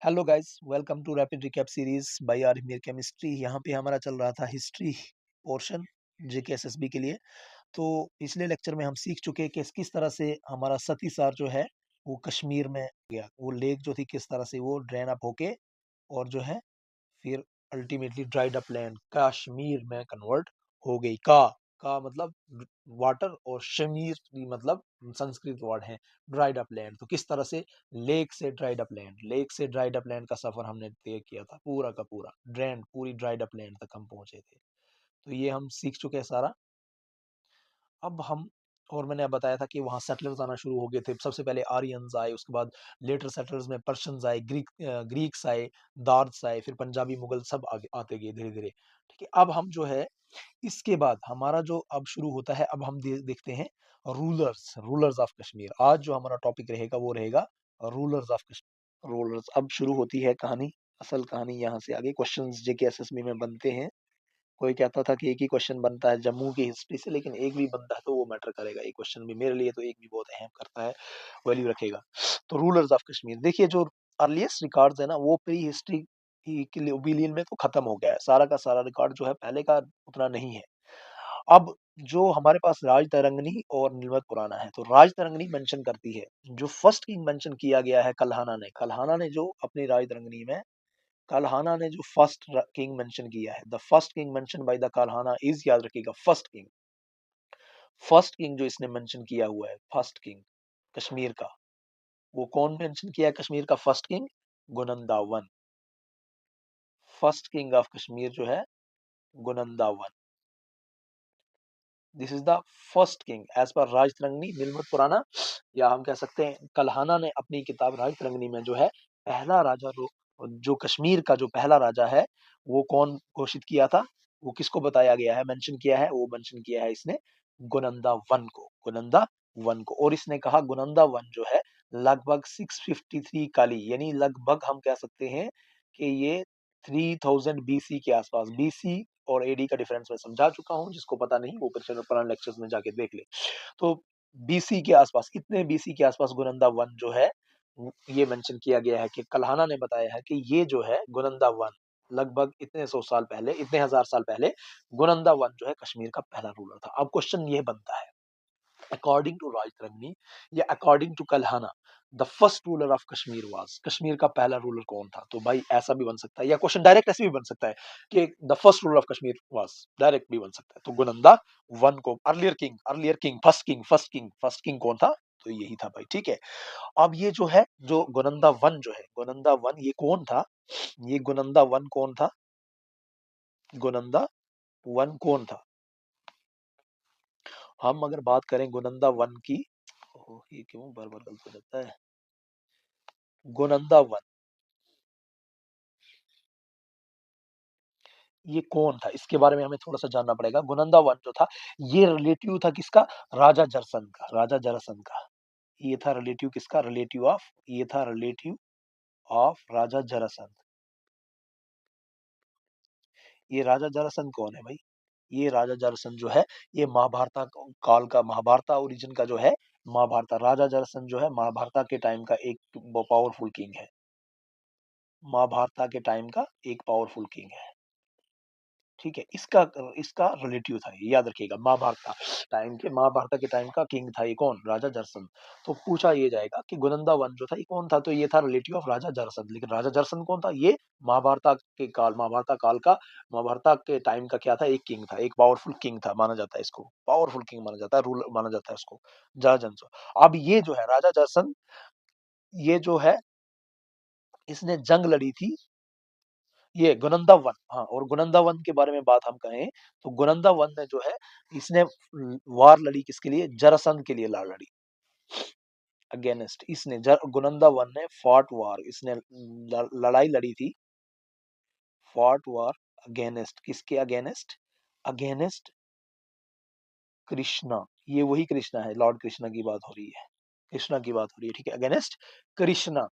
Hello guys, welcome to rapid recap series by आर्मीर chemistry. यहाँ पे हमारा चल रहा था हिस्ट्री पोर्शन जेके एसएसबी के लिए। तो पिछले लेक्चर में हम सीख चुके कि किस तरह से हमारा सतीसार जो है वो कश्मीर में गया, वो लेक जो थी किस तरह से वो ड्रेन अप होके और जो है फिर ultimately dried up land Kashmir में कन्वर्ट हो गई। का मतलब वाटर और शमीर की मतलब संस्कृत वर्ड है ड्राइड अप लैंड। तो किस तरह से लेक से ड्राइड अप लैंड का सफर हमने तय किया था, पूरा का पूरा पूरी ड्राइड अप लैंड तक हम पहुंचे थे। तो ये हम सीख चुके हैं सारा। अब हम और मैंने अब बताया था कि वहाँ सेटलर्स आना शुरू हो गए थे। सबसे पहले आर्यंस आए, उसके बाद लेटर सेटलर्स में पर्शियंस आए, ग्रीक्स आए, दार्स आए, फिर पंजाबी मुगल सब आगे आते गए धीरे धीरे। ठीक है, अब हम जो है इसके बाद हमारा जो अब शुरू होता है, अब हम देखते हैं रूलर्स ऑफ कश्मीर। आज जो हमारा टॉपिक रहेगा वो रहेगा रूलर्स ऑफ कश्मीर। रूलर्स, अब शुरू होती है कहानी, असल कहानी यहाँ से आगे। क्वेश्चंस जेके एसएसबी में बनते हैं। कोई कहता था कि एक ही क्वेश्चन बनता है जम्मू की हिस्ट्री से, लेकिन एक भी बनता है तो वो मैटर करेगा। एक क्वेश्चन भी मेरे लिए तो एक भी बहुत अहम करता है, वैल्यू रखेगा। तो रूलर्स ऑफ कश्मीर देखिए, जो अर्लीस्ट रिकॉर्ड्स है ना वो प्री हिस्ट्री के ओपिनियन में तो खत्म हो गया है। सारा का सारा रिकॉर्ड जो है पहले का उतना नहीं है। अब जो हमारे पास राज तरंगनी और नीलमत पुराना है, तो राज तरंगनी मेंशन करती है, जो फर्स्ट किंग मेंशन किया गया है कल्हाना ने जो अपनी राज तरंगनी में काल्हाना ने जो फर्स्ट किंग मेंशन किया है, the first king mention by the Kalhana is, याद रखिएगा, फर्स्ट किंग जो इसने मेंशन किया हुआ है, फर्स्ट किंग कश्मीर का, वो कौन मेंशन किया है कश्मीर का first king? Gonanda one. First king of Kashmir जो है Gonanda one, this is the first king as पर राज तरंगनी नीलमत पुराना, या हम कह सकते हैं कल्हाना ने अपनी किताब राज तरंगनी में जो है पहला राजा जो कश्मीर का जो पहला राजा है वो कौन घोषित किया था, वो किसको बताया गया है, मेंशन किया है, वो मेंशन किया है इसने गुनंदा वन को। और इसने कहा गुनंदा वन जो है लगभग 653 काली, यानी लगभग हम कह सकते हैं कि ये 3000 बीसी के आसपास, बीसी और एडी का डिफरेंस मैं समझा चुका हूं, जिसको पता नहीं वो पिछले पुराने लेक्चर्स में जाके देख ले। तो बीसी के आसपास, इतने बीसी के आसपास गुनंदा वन जो है ये मेंशन किया गया है कि कल्हाना ने बताया है कि ये जो है गुनंदा वन लगभग इतने सौ साल पहले, इतने हजार साल पहले गुनंदा वन जो है कश्मीर का पहला रूलर था। अब क्वेश्चन ये बनता है, अकॉर्डिंग टू राज तरंगनी या according to Kalhana, the first ruler of Kashmir was, Kashmir का पहला रूलर कौन था? तो भाई ऐसा भी बन सकता है, या क्वेश्चन डायरेक्ट ऐसे भी बन सकता है कि the first ruler of Kashmir was, direct भी बन सकता है। तो गुनंदा वन को अर्लियर किंग फर्स्ट किंग कौन था? तो यही था भाई। ठीक है, अब ये जो है, जो गुनंदा वन जो है, गुनंदा वन ये कौन था? ये गुनंदा वन कौन था? गुनंदा वन कौन था? हम अगर बात करें गुनंदा वन की, ओह, ये क्यों बार बार गलत हो जाता है? गुनंदा वन ये कौन था, इसके बारे में हमें थोड़ा सा जानना पड़ेगा। गुनंदा वन जो था ये रिलेटिव था किसका? राजा जरसन का। ये था रिलेटिव किसका? ये था रिलेटिव ऑफ राजा जरासंध। ये राजा जरासंध कौन है भाई? ये राजा जरासंध जो है ये महाभारत काल का, महाभारत ओरिजिन का जो है, महाभारत राजा जरासंध जो है महाभारत के टाइम का एक पावरफुल किंग है। महाभारत के टाइम का एक पावरफुल किंग है। ठीक है, इसका इसका रिलेटिव था ये, याद रखिएगा। महाभारत के टाइम का किंग था ये कौन? राजा जरसन। तो पूछा ये जाएगा कि गुनंदा वन जो था ये कौन था? तो ये था रिलेटिव ऑफ राजा जरसन। लेकिन राजा जरसन कौन था? ये महाभारत के टाइम का क्या था? एक किंग था, एक पावरफुल किंग था, माना जाता है इसको पावरफुल किंग माना जाता है, रूलर माना जाता है उसको, जरजन। अब ये जो है राजा जरसन, ये जो है इसने जंग लड़ी थी, ये गुनंदा वन। हाँ, और गुनंदा वन के बारे में बात हम कहें तो गुनंदा वन ने जो है इसने वार लड़ी किसके लिए? जरासंध के लिए लड़ी, अगेंस्ट। गुनंदा वन ने फॉट वार, इसने लड़ाई लड़ी थी, फॉट वार अगेंस्ट किसके? Against, against Krishna. ये वही कृष्णा है, लॉर्ड कृष्णा की बात हो रही है, कृष्णा की बात हो रही है। ठीक है, अगेंस्ट कृष्णा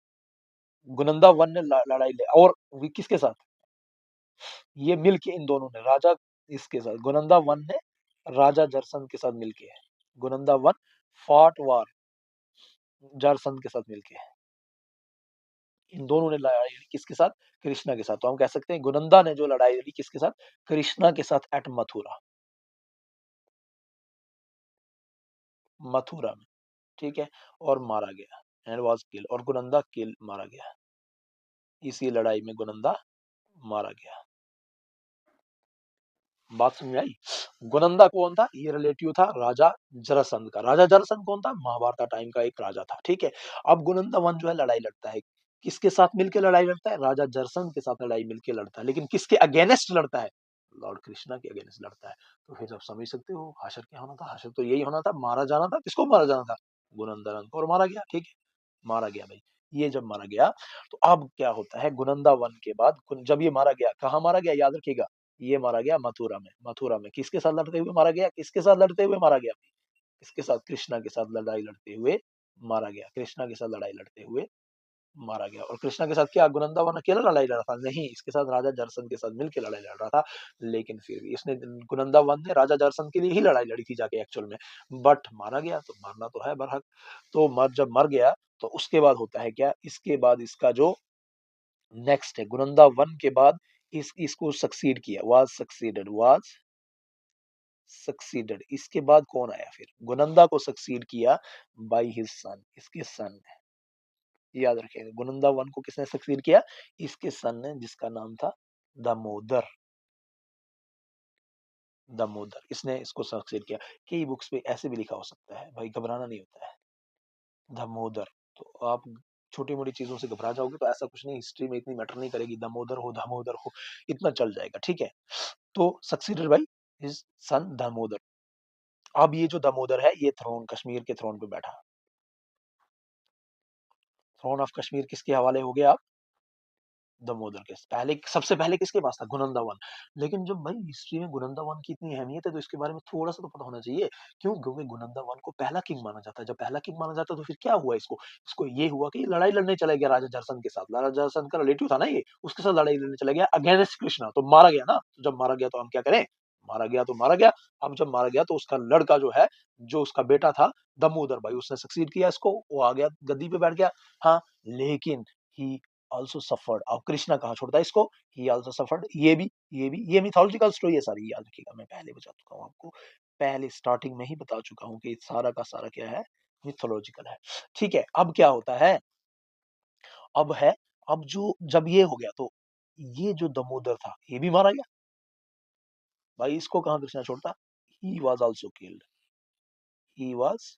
गुनंदा वन ने लड़ाई ले, और किसके साथ? ये मिलके इन दोनों ने, राजा इसके साथ, गुनंदा वन ने राजा जरसन के साथ मिलके है, गुनंदा वन फॉट वार जरसन के साथ मिलके है। इन दोनों ने लड़ाई लड़ी किसके साथ? कृष्णा के साथ। तो हम कह सकते हैं गुनंदा ने जो लड़ाई लड़ी किसके साथ? कृष्णा के साथ एट मथुरा। मथुरा में, ठीक है, और मारा गया, एंड वाज किल, और गुनंदा किल मारा गया, इसी लड़ाई में गुनंदा मारा गया। बात समझ आई? गुनंदा कौन था? ये रिलेटिव था राजा जरासंध का। राजा जरासंध कौन था? महाभारत टाइम का एक राजा था, ठीक है। अब गुनंदा वन जो है लड़ाई लड़ता है, किसके साथ मिलकर लड़ाई लड़ता है? राजा जरासंध के साथ लड़ाई मिलकर लड़ता है, लेकिन किसके अगेंस्ट लड़ता है? लॉर्ड कृष्णा के अगेंस्ट लड़ता है। तो फिर आप समझ सकते हो हाशर क्या होना था। हाशर तो यही होना था, मारा जाना था। किसको मारा जाना था? गुनंदा वन को, और मारा गया, ठीक है, मारा गया भाई। ये जब मारा गया तो अब क्या होता है, गुनंदा वन के बाद जब ये मारा गया, कहाँ मारा गया याद रखिएगा, ये मारा गया मथुरा में। मथुरा में किसके साथ लड़ते हुए मारा गया? किसके साथ लड़ते हुए मारा गया? किसके साथ? कृष्णा के साथ लड़ाई लड़ते हुए मारा गया। कृष्णा के साथ लड़ाई लड़ते हुए मारा गया। और कृष्णा के साथ क्या गुनंदा वन अकेला लड़ाई लड़ रहा था? नहीं, इसके साथ राजा जरासंध के साथ मिलकर लड़ाई लड़ रहा था। लेकिन फिर भी इसने, गुनंदा वन ने राजा जरासंध के लिए ही लड़ाई लड़ी थी जाके एक्चुअल में, बट मारा गया। तो मारना तो है बरहक। तो जब मर गया तो उसके बाद होता है क्या, इसके बाद इसका जो नेक्स्ट है, गुनंदा वन के बाद इसको सक्सीड किया, वाज सक्सीडेड। इसके बाद कौन आया फिर? गुनंदा को सक्सीड किया बाय हिज सन, इसके सन ने। याद रखिएगा, गुनंदा वन को किसने सक्सीड किया? इसके सन ने, जिसका नाम था दामोदर। दामोदर, इसने इसको सक्सीड किया। कई बुक्स पे ऐसे भी लिखा हो सकता है भाई, घबराना नहीं होता है, दामोदर। तो आप छोटी मोटी चीजों से घबरा जाओगे तो ऐसा कुछ नहीं, हिस्ट्री में इतनी मैटर नहीं करेगी, दामोदर हो, इतना चल जाएगा, ठीक है। तो succeeded by his son Damodar. अब ये जो दामोदर है, ये थ्रोन, कश्मीर के थ्रोन पे बैठा। थ्रोन ऑफ कश्मीर किसके हवाले हो गया? दामोदर के पहले, सबसे पहले किसके पास था? गुनंदा वन। लेकिन जब भाई हिस्ट्री में गुनंदा वन की इतनी अहमियत है तो इसके बारे में थोड़ा सा तो पता होना चाहिए। क्यों? क्योंकि गुनंदा वन को पहला किंग माना जाता है। जब पहला किंग माना जाता है तो फिर क्या हुआ इसको? इसको ये हुआ कि ये लड़ाई लड़ने चला गया राजा जरासंध के साथ। राजा जरासंध का रिलेटिव था ना ये, उसके साथ लड़ाई लड़ने चला गया अगेंस्ट कृष्णा, तो मारा गया ना। तो जब मारा गया तो हम क्या करें? मारा गया तो मारा गया। अब जब मारा गया तो उसका लड़का जो है, जो उसका बेटा था दमोदर भाई, उसने सक्सीड किया इसको, वो आ गया गद्दी पे बैठ गया। हाँ, लेकिन ही also suffered। अब कृष्णा कहाँ छोड़ता है इसको? he also suffered। ये mythological story है सारी, याद रखिएगा। मैं पहले बता चुका हूँ आपको, पहले स्टार्टिंग में ही बता चुका हूँ कि सारा का सारा क्या है, मिथोलॉजिकल है, ठीक है। अब क्या होता है, अब है, अब जो जब ये हो गया तो ये जो दमोदर था ये भी मारा गया भाई। इसको कहाँ कृष्णा छोड़ता? he was also killed। he was,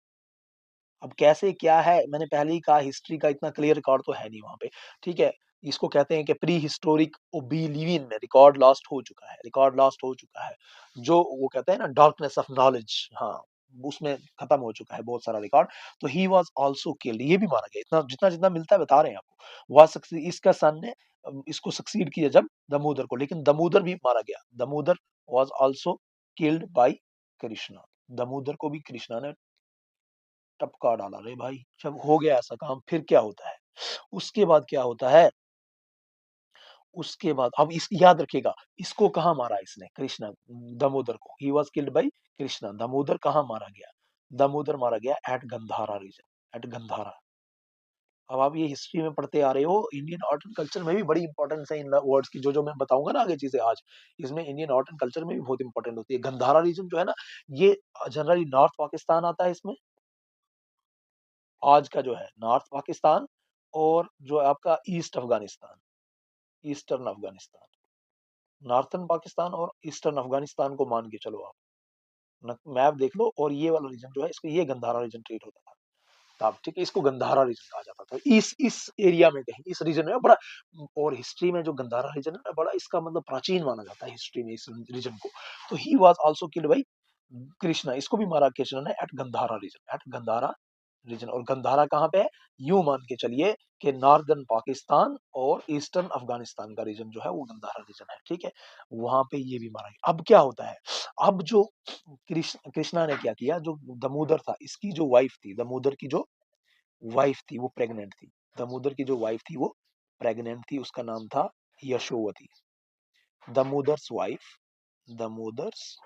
अब कैसे क्या है, मैंने पहले ही कहा हिस्ट्री का इतना क्लियर रिकॉर्ड तो है नहीं वहां पे, ठीक है। इसको कहते हैं कि प्री हिस्टोरिक ओबिलिवियन में रिकॉर्ड लॉस्ट हो चुका है, रिकॉर्ड लॉस्ट हो चुका है। जो वो कहते हैं ना डार्कनेस ऑफ नॉलेज, हाँ, उसमें खत्म हो चुका है बहुत सारा रिकॉर्ड। तो ही वॉज ऑल्सो किल्ड, ये भी मारा गया। इतना जितना जितना मिलता है बता रहे हैं आपको। वह इसका सन ने इसको सक्सीड किया जब दमोदर को, लेकिन दमोदर भी मारा गया। Damodar was also killed by Krishna. Damodar को भी कृष्णा ने टपका डाला रे भाई। जब हो गया ऐसा काम, फिर क्या होता है? उसके बाद क्या होता है? उसके बाद अब इस याद रखिएगा, इसको कहाँ मारा इसने? कृष्णा, दामोदर को। He was killed by Krishna. Damodar कहाँ मारा गया? दामोदर मारा गया at Gandhara region, at Gandhara. अब आप ये हिस्ट्री में पढ़ते आ रहे हो, इंडियन आर्ट एंड कल्चर में भी बड़ी इंपॉर्टेंस है इन वर्ड्स की, जो जो मैं बताऊंगा ना आगे चीजें आज, इसमें इंडियन आर्ट एंड कल्चर में भी बहुत इंपॉर्टेंट होती है। गंधारा रीजन जो है ना, ये जनरली नॉर्थ पाकिस्तान आता है इसमें। आज का जो है नॉर्थ पाकिस्तान, और जो आपका east Afghanistan, eastern Afghanistan, northern Pakistan और ईस्टर्न अफगानिस्तान को मान के चलो आप, मैप देख लो। और ये वाला रीजन जो है, इसको ये गंधारा रीजन ट्रीट होता था तब, ठीक है। इसको गंधारा रीजन कहा जाता था, इस एरिया में कहीं, इस रीजन में बड़ा। और हिस्ट्री में जो गंधारा रीजन है ना, बड़ा इसका मतलब प्राचीन माना जाता है हिस्ट्री में इस रीजन को। तो he was also killed by Krishna. इसको भी मारा कृष्णा ने at Gandhara region, at Gandhara region. और गंधारा कहाँ पे है? यूं मान के चलिए कि नॉर्दर्न पाकिस्तान और ईस्टर्न अफगानिस्तान का रीजन जो है वो गंधारा रीजन है, ठीक है। वहां पे ये भी मारा गया। अब क्या होता है, अब जो कृष्णा ने क्या किया, जो दमोदर था, इसकी जो वाइफ थी, दमोदर की जो वाइफ थी वो प्रेग्नेंट थी। दामोदर की जो वाइफ थी वो प्रेग्नेंट थी, उसका नाम था यशोवती। दामोदर्स वाइफ, दामोदर्स,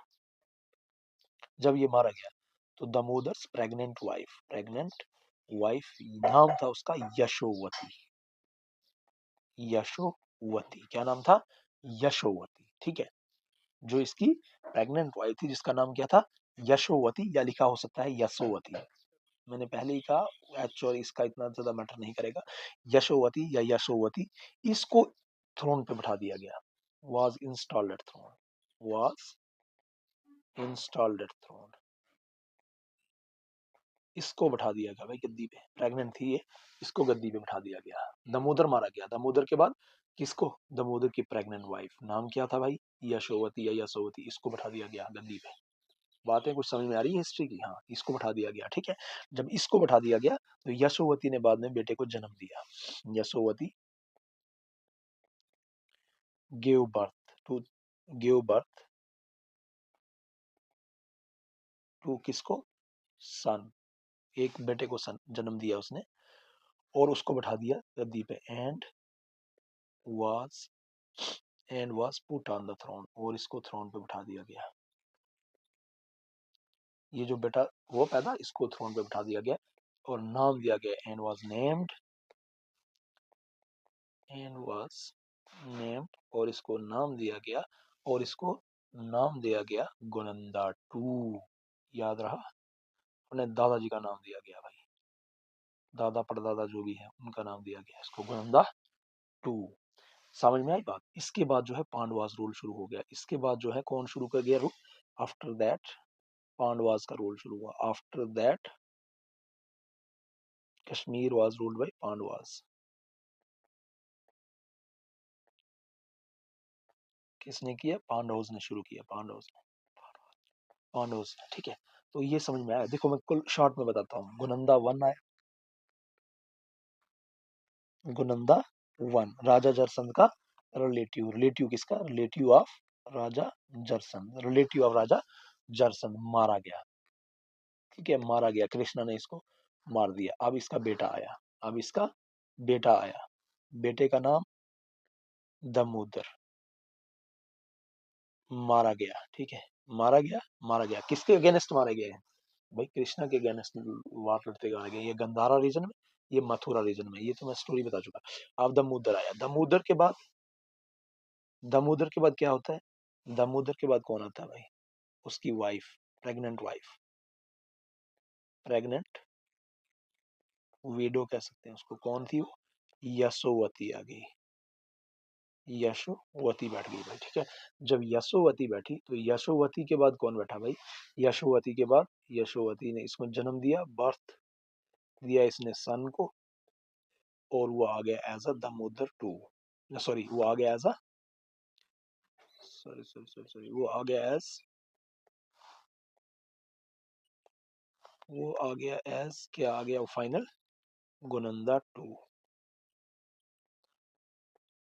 जब ये मारा गया तो दामोदर्स प्रेग्नेंट वाइफ, प्रेग्नेंट वाइफ नाम था उसका यशोवती। यशोवती, क्या नाम था? यशोवती, ठीक है। जो इसकी प्रेग्नेंट वाइफ थी जिसका नाम क्या था? यशोवती, या लिखा हो सकता है यशोवती। मैंने पहले ही कहा एक्चुअली इसका इतना ज्यादा मैटर नहीं करेगा। यशोवती या यशोवती, इसको थ्रोन पे बैठा दिया गया। was installed at throne, was installed at throne, इसको बैठा दिया गया भाई गद्दी पे। प्रेग्नेंट थी ये, इसको गद्दी पे बैठा दिया गया। दामोदर मारा गया। दामोदर के बाद किसको? दामोदर की प्रेग्नेंट वाइफ, नाम क्या था भाई? यशोवती या यशोवती, इसको बैठा दिया गया गद्दी पे। बातें कुछ समझ में आ रही है हिस्ट्री की? हाँ, इसको बैठा दिया गया, ठीक है। जब इसको बैठा दिया गया तो यशोवती ने बाद में बेटे को जन्म दिया। Yashovati give birth to, give birth to किसको? सन, एक बेटे को सन जन्म दिया उसने, और उसको बैठा दिया गद्दी पे। Was and was put on the throne, और इसको थ्रोन पे बैठा दिया गया। ये जो बेटा वो पैदा, इसको थ्रोन पे बैठा दिया गया और नाम दिया गया and was named, and was named, और इसको नाम दिया गया, और इसको नाम दिया गया गुनंदा टू। याद रहा? अपने दादाजी का नाम दिया गया भाई, दादा परदादा जो भी है उनका नाम दिया गया इसको गुनंदा टू। समझ में आई बात? इसके बाद जो है पांडवास रूल शुरू हो गया। इसके बाद जो है कौन शुरू कर गया रूल? आफ्टर दैट पांडवास का रूल शुरू हुआ। After that Kashmir was ruled bye Pandavas. किसने किया? पांडवों ने शुरू किया, पांडवों ने, ठीक है। तो ये समझ में आया? देखो मैं कुल शॉर्ट में बताता हूँ। गुनंदा वन आया, गुनंदा वन, राजा जरसंध का रिलेटिव, रिलेटिव किसका? Relative of Raja Jarasandha, relative of Raja Jarasandha मारा गया, ठीक है, मारा गया। कृष्णा ने इसको मार दिया। अब इसका बेटा आया, अब इसका बेटा आया, बेटे का नाम दामोदर, मारा गया, ठीक है, मारा गया, मारा गया। किसके अगेंस्ट मारे गए हैं भाई? कृष्णा के अगेंस्ट वार लड़ते मारे गए। ये गंधारा रीजन में, ये मथुरा रीजन में, ये तो मैं स्टोरी बता चुका। अब दामोदर आया। दामोदर के बाद क्या होता है? दामोदर के बाद कौन आता है भाई? उसकी wife, pregnant wife, pregnant window कह सकते हैं उसको। कौन थी वो? यशोवती आ गई, यशोवती बैठ गई भाई, ठीक है। जब यशोवती बैठी तो यशोवती के बाद कौन बैठा भाई? यशोवती के बाद यशोवती ने इसको जन्म दिया, बर्थ दिया इसने सन को, और वो आ गया as a Damodar two. Sorry, वो आ गया एज अ, सॉरी, वो आ गया एज, वो आ गया एज क्या आ गया? Final Gonanda two.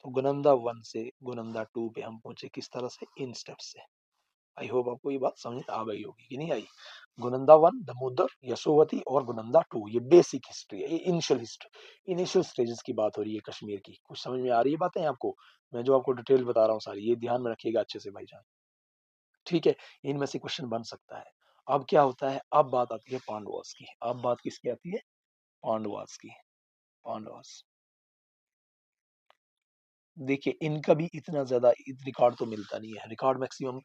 तो गुनंदा वन से गुनंदा टू पे हम पहुंचे किस तरह से? इन स्टेप्स से। आई होप आपको ये बात समझ आ गई होगी कि नहीं आई? गुनंदा वन, दामोदर, यशोवती और गुनंदा टू, ये बेसिक हिस्ट्री है, ये इनिशियल हिस्ट्री, इनिशियल स्टेजेस की बात हो रही है कश्मीर की। कुछ समझ में आ रही है बातें आपको? मैं जो आपको डिटेल बता रहा हूँ सारी, ये ध्यान में रखिएगा अच्छे से भाईजान, ठीक है। इनमें से क्वेश्चन बन सकता है। अब क्या होता है? अब बात आती है पांडवास की। अब बात किसकी आती है? पांडवास की। पांडवास, देखिए इनका भी इतना ज्यादा रिकॉर्ड तो मिलता नहीं है। रिकॉर्ड मैक्सिमम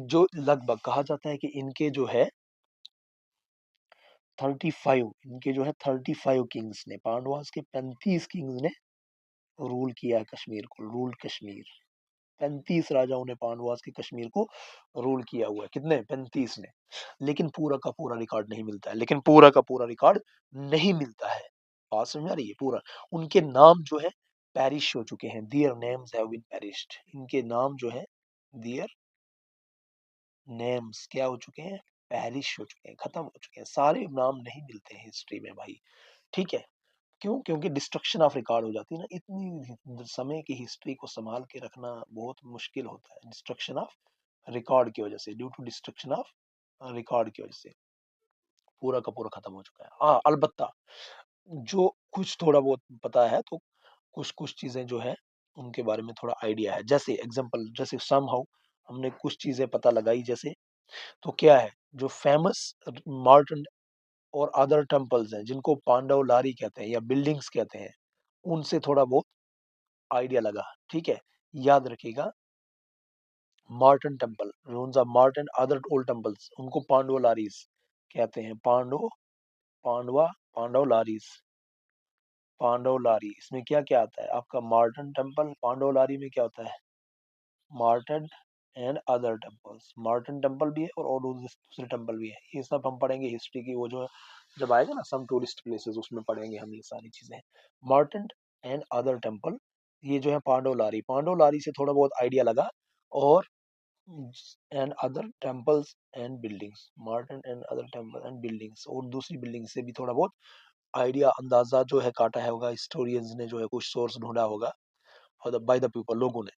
जो लगभग कहा जाता है कि इनके जो है 35, इनके जो है 35 किंग्स ने, पांडवास के 35 किंग्स ने रूल किया है कश्मीर को, रूल कश्मीर। 35 राजाओं ने पांडवास के कश्मीर को रूल किया हुआ है। कितने? 35 ने। लेकिन पूरा का पूरा रिकॉर्ड नहीं मिलता है, लेकिन पूरा का पूरा रिकॉर्ड नहीं मिलता है। बात समझ में आ रही है? पूरा उनके नाम जो है पेरिश हो चुके हैं, their names have been perished. इनके नाम जो है, दियर नेम्स क्या हो चुके हैं? पेरिश हो चुके हैं, खत्म हो चुके हैं। सारे नाम नहीं मिलते हैं हिस्ट्री में भाई, ठीक है। क्यों? क्योंकि डिस्ट्रक्शन ऑफ रिकॉर्ड हो जाती है ना। इतनी समय की हिस्ट्री को संभाल के रखना बहुत मुश्किल होता है, डिस्ट्रक्शन ऑफ रिकॉर्ड की वजह से, due to destruction of record की वजह से पूरा का पूरा खत्म हो चुका है। हाँ, अलबत्ता जो कुछ थोड़ा बहुत पता है, तो कुछ कुछ चीजें जो है उनके बारे में थोड़ा आइडिया है। जैसे एग्जांपल, जैसे सम हाउ हमने कुछ चीजें पता लगाई, जैसे तो क्या है, जो फेमस मार्टन और अदर टेम्पल्स हैं जिनको पांडव लारी कहते हैं या बिल्डिंग्स कहते हैं, उनसे थोड़ा बहुत आइडिया लगा, ठीक है। याद रखिएगा, Marton temple, ruins of Martin other old temples, उनको पांडवलारीज कहते हैं। पांडवा पांडवलारीज, पांडवलारी, इसमें क्या क्या आता है आपका? मार्टन टेम्पल, पांडवलारी में क्या होता है? Marton and other temples, Marton temple भी है और दूसरे टेम्पल भी है। ये सब हम पढ़ेंगे हिस्ट्री की, वो जो जब आएगा ना सम टूरिस्ट प्लेसेस, उसमें पढ़ेंगे हम ये सारी चीजें। मार्टन एंड अदर टेम्पल, ये जो है पांडवलारी, पांडवलारी से थोड़ा बहुत आइडिया लगा। और and other temples and buildings, Marton and other temple and buildings, और दूसरी बिल्डिंग से भी थोड़ा बहुत आइडिया, अंदाजा जो है काटा है होगा, हिस्टोरियंस ने जो है कुछ सोर्स ढूंढा होगा, और बाय द पीपल, लोगों ने।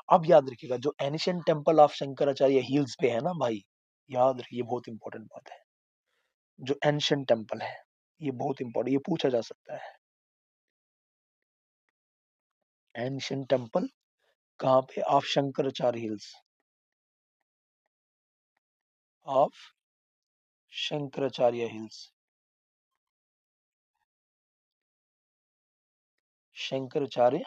अब याद रखिएगा, जो ancient temple of Shankaracharya hills पे है ना भाई, याद रखिए, बहुत इंपॉर्टेंट बात है। जो एंशियंट टेम्पल है, ये बहुत इंपॉर्टेंट, ये पूछा जा सकता है। एंशियंट टेम्पल कहाँ पे? Of Shankaracharya hills, of Shankaracharya hills, Shankaracharya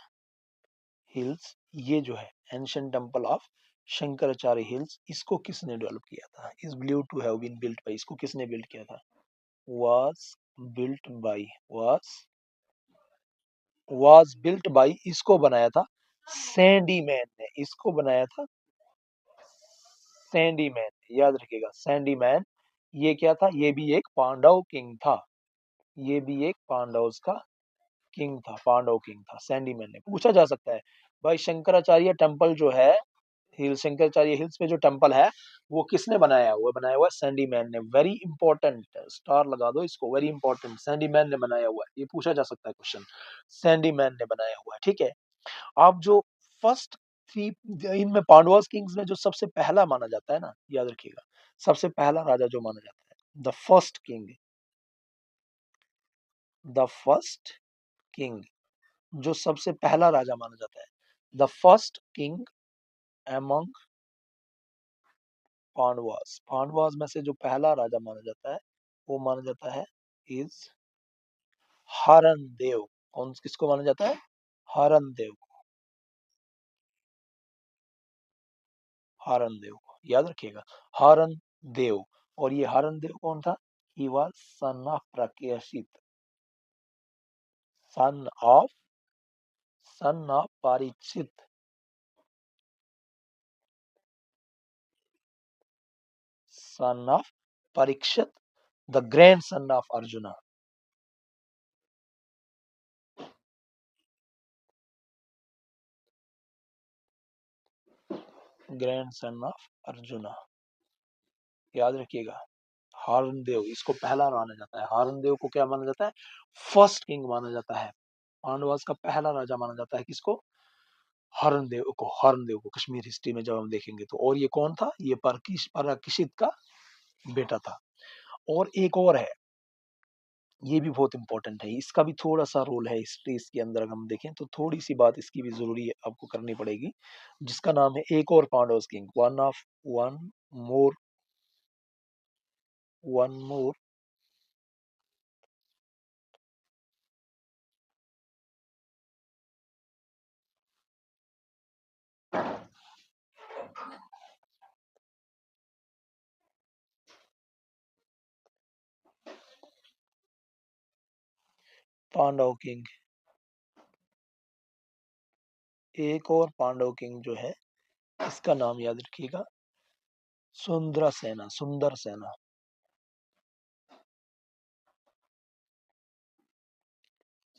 hills, ये जो है ancient temple of Shankaracharya hills, इसको किसने डेवलप किया था? Is believed to have been built by, इसको किसने बिल्ड किया था? was built by, was built by, इसको बनाया था सैंडी मैन ने, इसको बनाया था सैंडी मैन, याद रखिएगा सैंडी मैन। ये क्या था? ये भी एक पांडव किंग था, ये भी एक पांडव का किंग था, पांडव किंग था, सैंडी मैन ने। पूछा जा सकता है भाई, शंकराचार्य टेम्पल जो है, हिल शंकराचार्य हिल्स पे जो टेम्पल है, वो किसने बनाया हुआ? बनाया हुआ सैंडी मैन ने। वेरी इंपॉर्टेंट, स्टार लगा दो इसको, वेरी इंपॉर्टेंट, सैंडी मैन ने बनाया हुआ है, ये पूछा जा सकता है क्वेश्चन, सैंडी मैन ने बनाया हुआ है, ठीक है। आप जो फर्स्ट थ्री, इनमें पांडवास किंग्स में जो सबसे पहला माना जाता है ना, याद रखिएगा, सबसे पहला राजा जो माना जाता है, the first king, the first king, जो सबसे पहला राजा माना जाता है, the first king among Pandavas, Pandavas में से जो पहला राजा माना जाता है, वो माना जाता है इज हरन देव। कौन, किसको माना जाता है? हरन देव, हरन देव को याद रखिएगा, हरन देव। और ये हरन देव कौन था? ही वाज सन ऑफ प्रकाशित, son of, son of Parikshit, son of Parikshit, the grand son of arjuna, grand son of arjuna, याद रखिएगा। हारून देव, इसको पहला माना जाता है, हारून देव को क्या माना जाता है? फर्स्ट किंग माना जाता है, पांडवास का पहला राजा माना जाता है। किसको? हारून देव को, हारून देव को, कश्मीर हिस्ट्री में जब हम देखेंगे तो। और ये कौन था? ये पराकिशित का बेटा था। और एक और है, ये भी बहुत इंपॉर्टेंट है, इसका भी थोड़ा सा रोल है हिस्ट्री इसके अंदर, अगर हम देखें तो थोड़ी सी बात इसकी भी जरूरी है, आपको करनी पड़ेगी, जिसका नाम है एक और Pandavas king, one more, one more Pandava king, एक और पांडव किंग जो है, इसका नाम याद रखिएगा, सुंदर सेना, सुंदर सेना,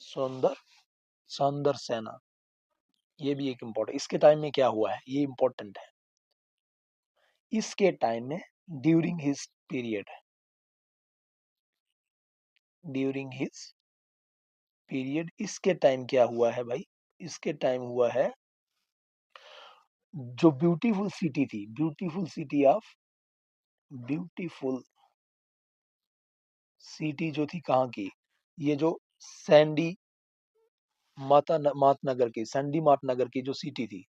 सुंदर, सुंदर सेना, ये भी एक इम्पोर्टेंट। इसके टाइम में क्या हुआ है, ये इंपॉर्टेंट है। इसके टाइम में, during his period, during his period, इसके टाइम क्या हुआ है भाई? इसके टाइम हुआ है, जो ब्यूटीफुल सिटी थी, beautiful city of, beautiful city जो थी कहाँ की? ये जो सैंडी मात नगर की, सैंडी मात नगर की जो सिटी थी,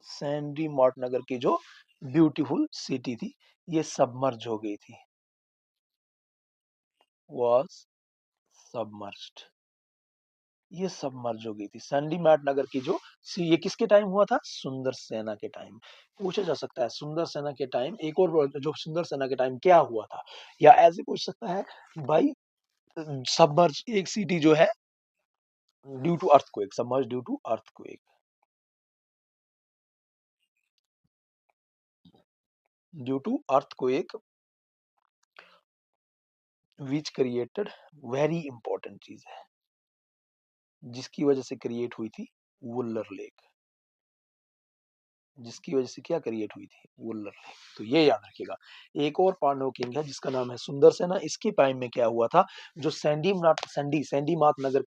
सैंडी मार्ट नगर की जो ब्यूटीफुल सिटी थी, ये सबमर्ज हो गई थी, was submerged, ये सबमर्ज हो गई थी। सैंडी मैट नगर की जो ये किसके टाइम हुआ था? सुंदर सेना के टाइम। पूछा जा सकता है सुंदर सेना के टाइम एक और जो सुंदर सेना के टाइम क्या हुआ था, या ऐसे पूछ सकता है भाई सबमर्ज एक सिटी जो है due to earthquake, submerge due to earthquake, due to earthquake which created, very important चीज है, जिसकी वजह से क्रिएट हुई थी वुलर लेक, जिसकी वजह से क्या क्रिएट हुई थी? वुलर लेक। तो ये याद रखिएगा। एक और पांडव किंग है जिसका नाम है सुंदर सेना। इसके टाइम में क्या हुआ था, जो सैंडी मार्ट नगर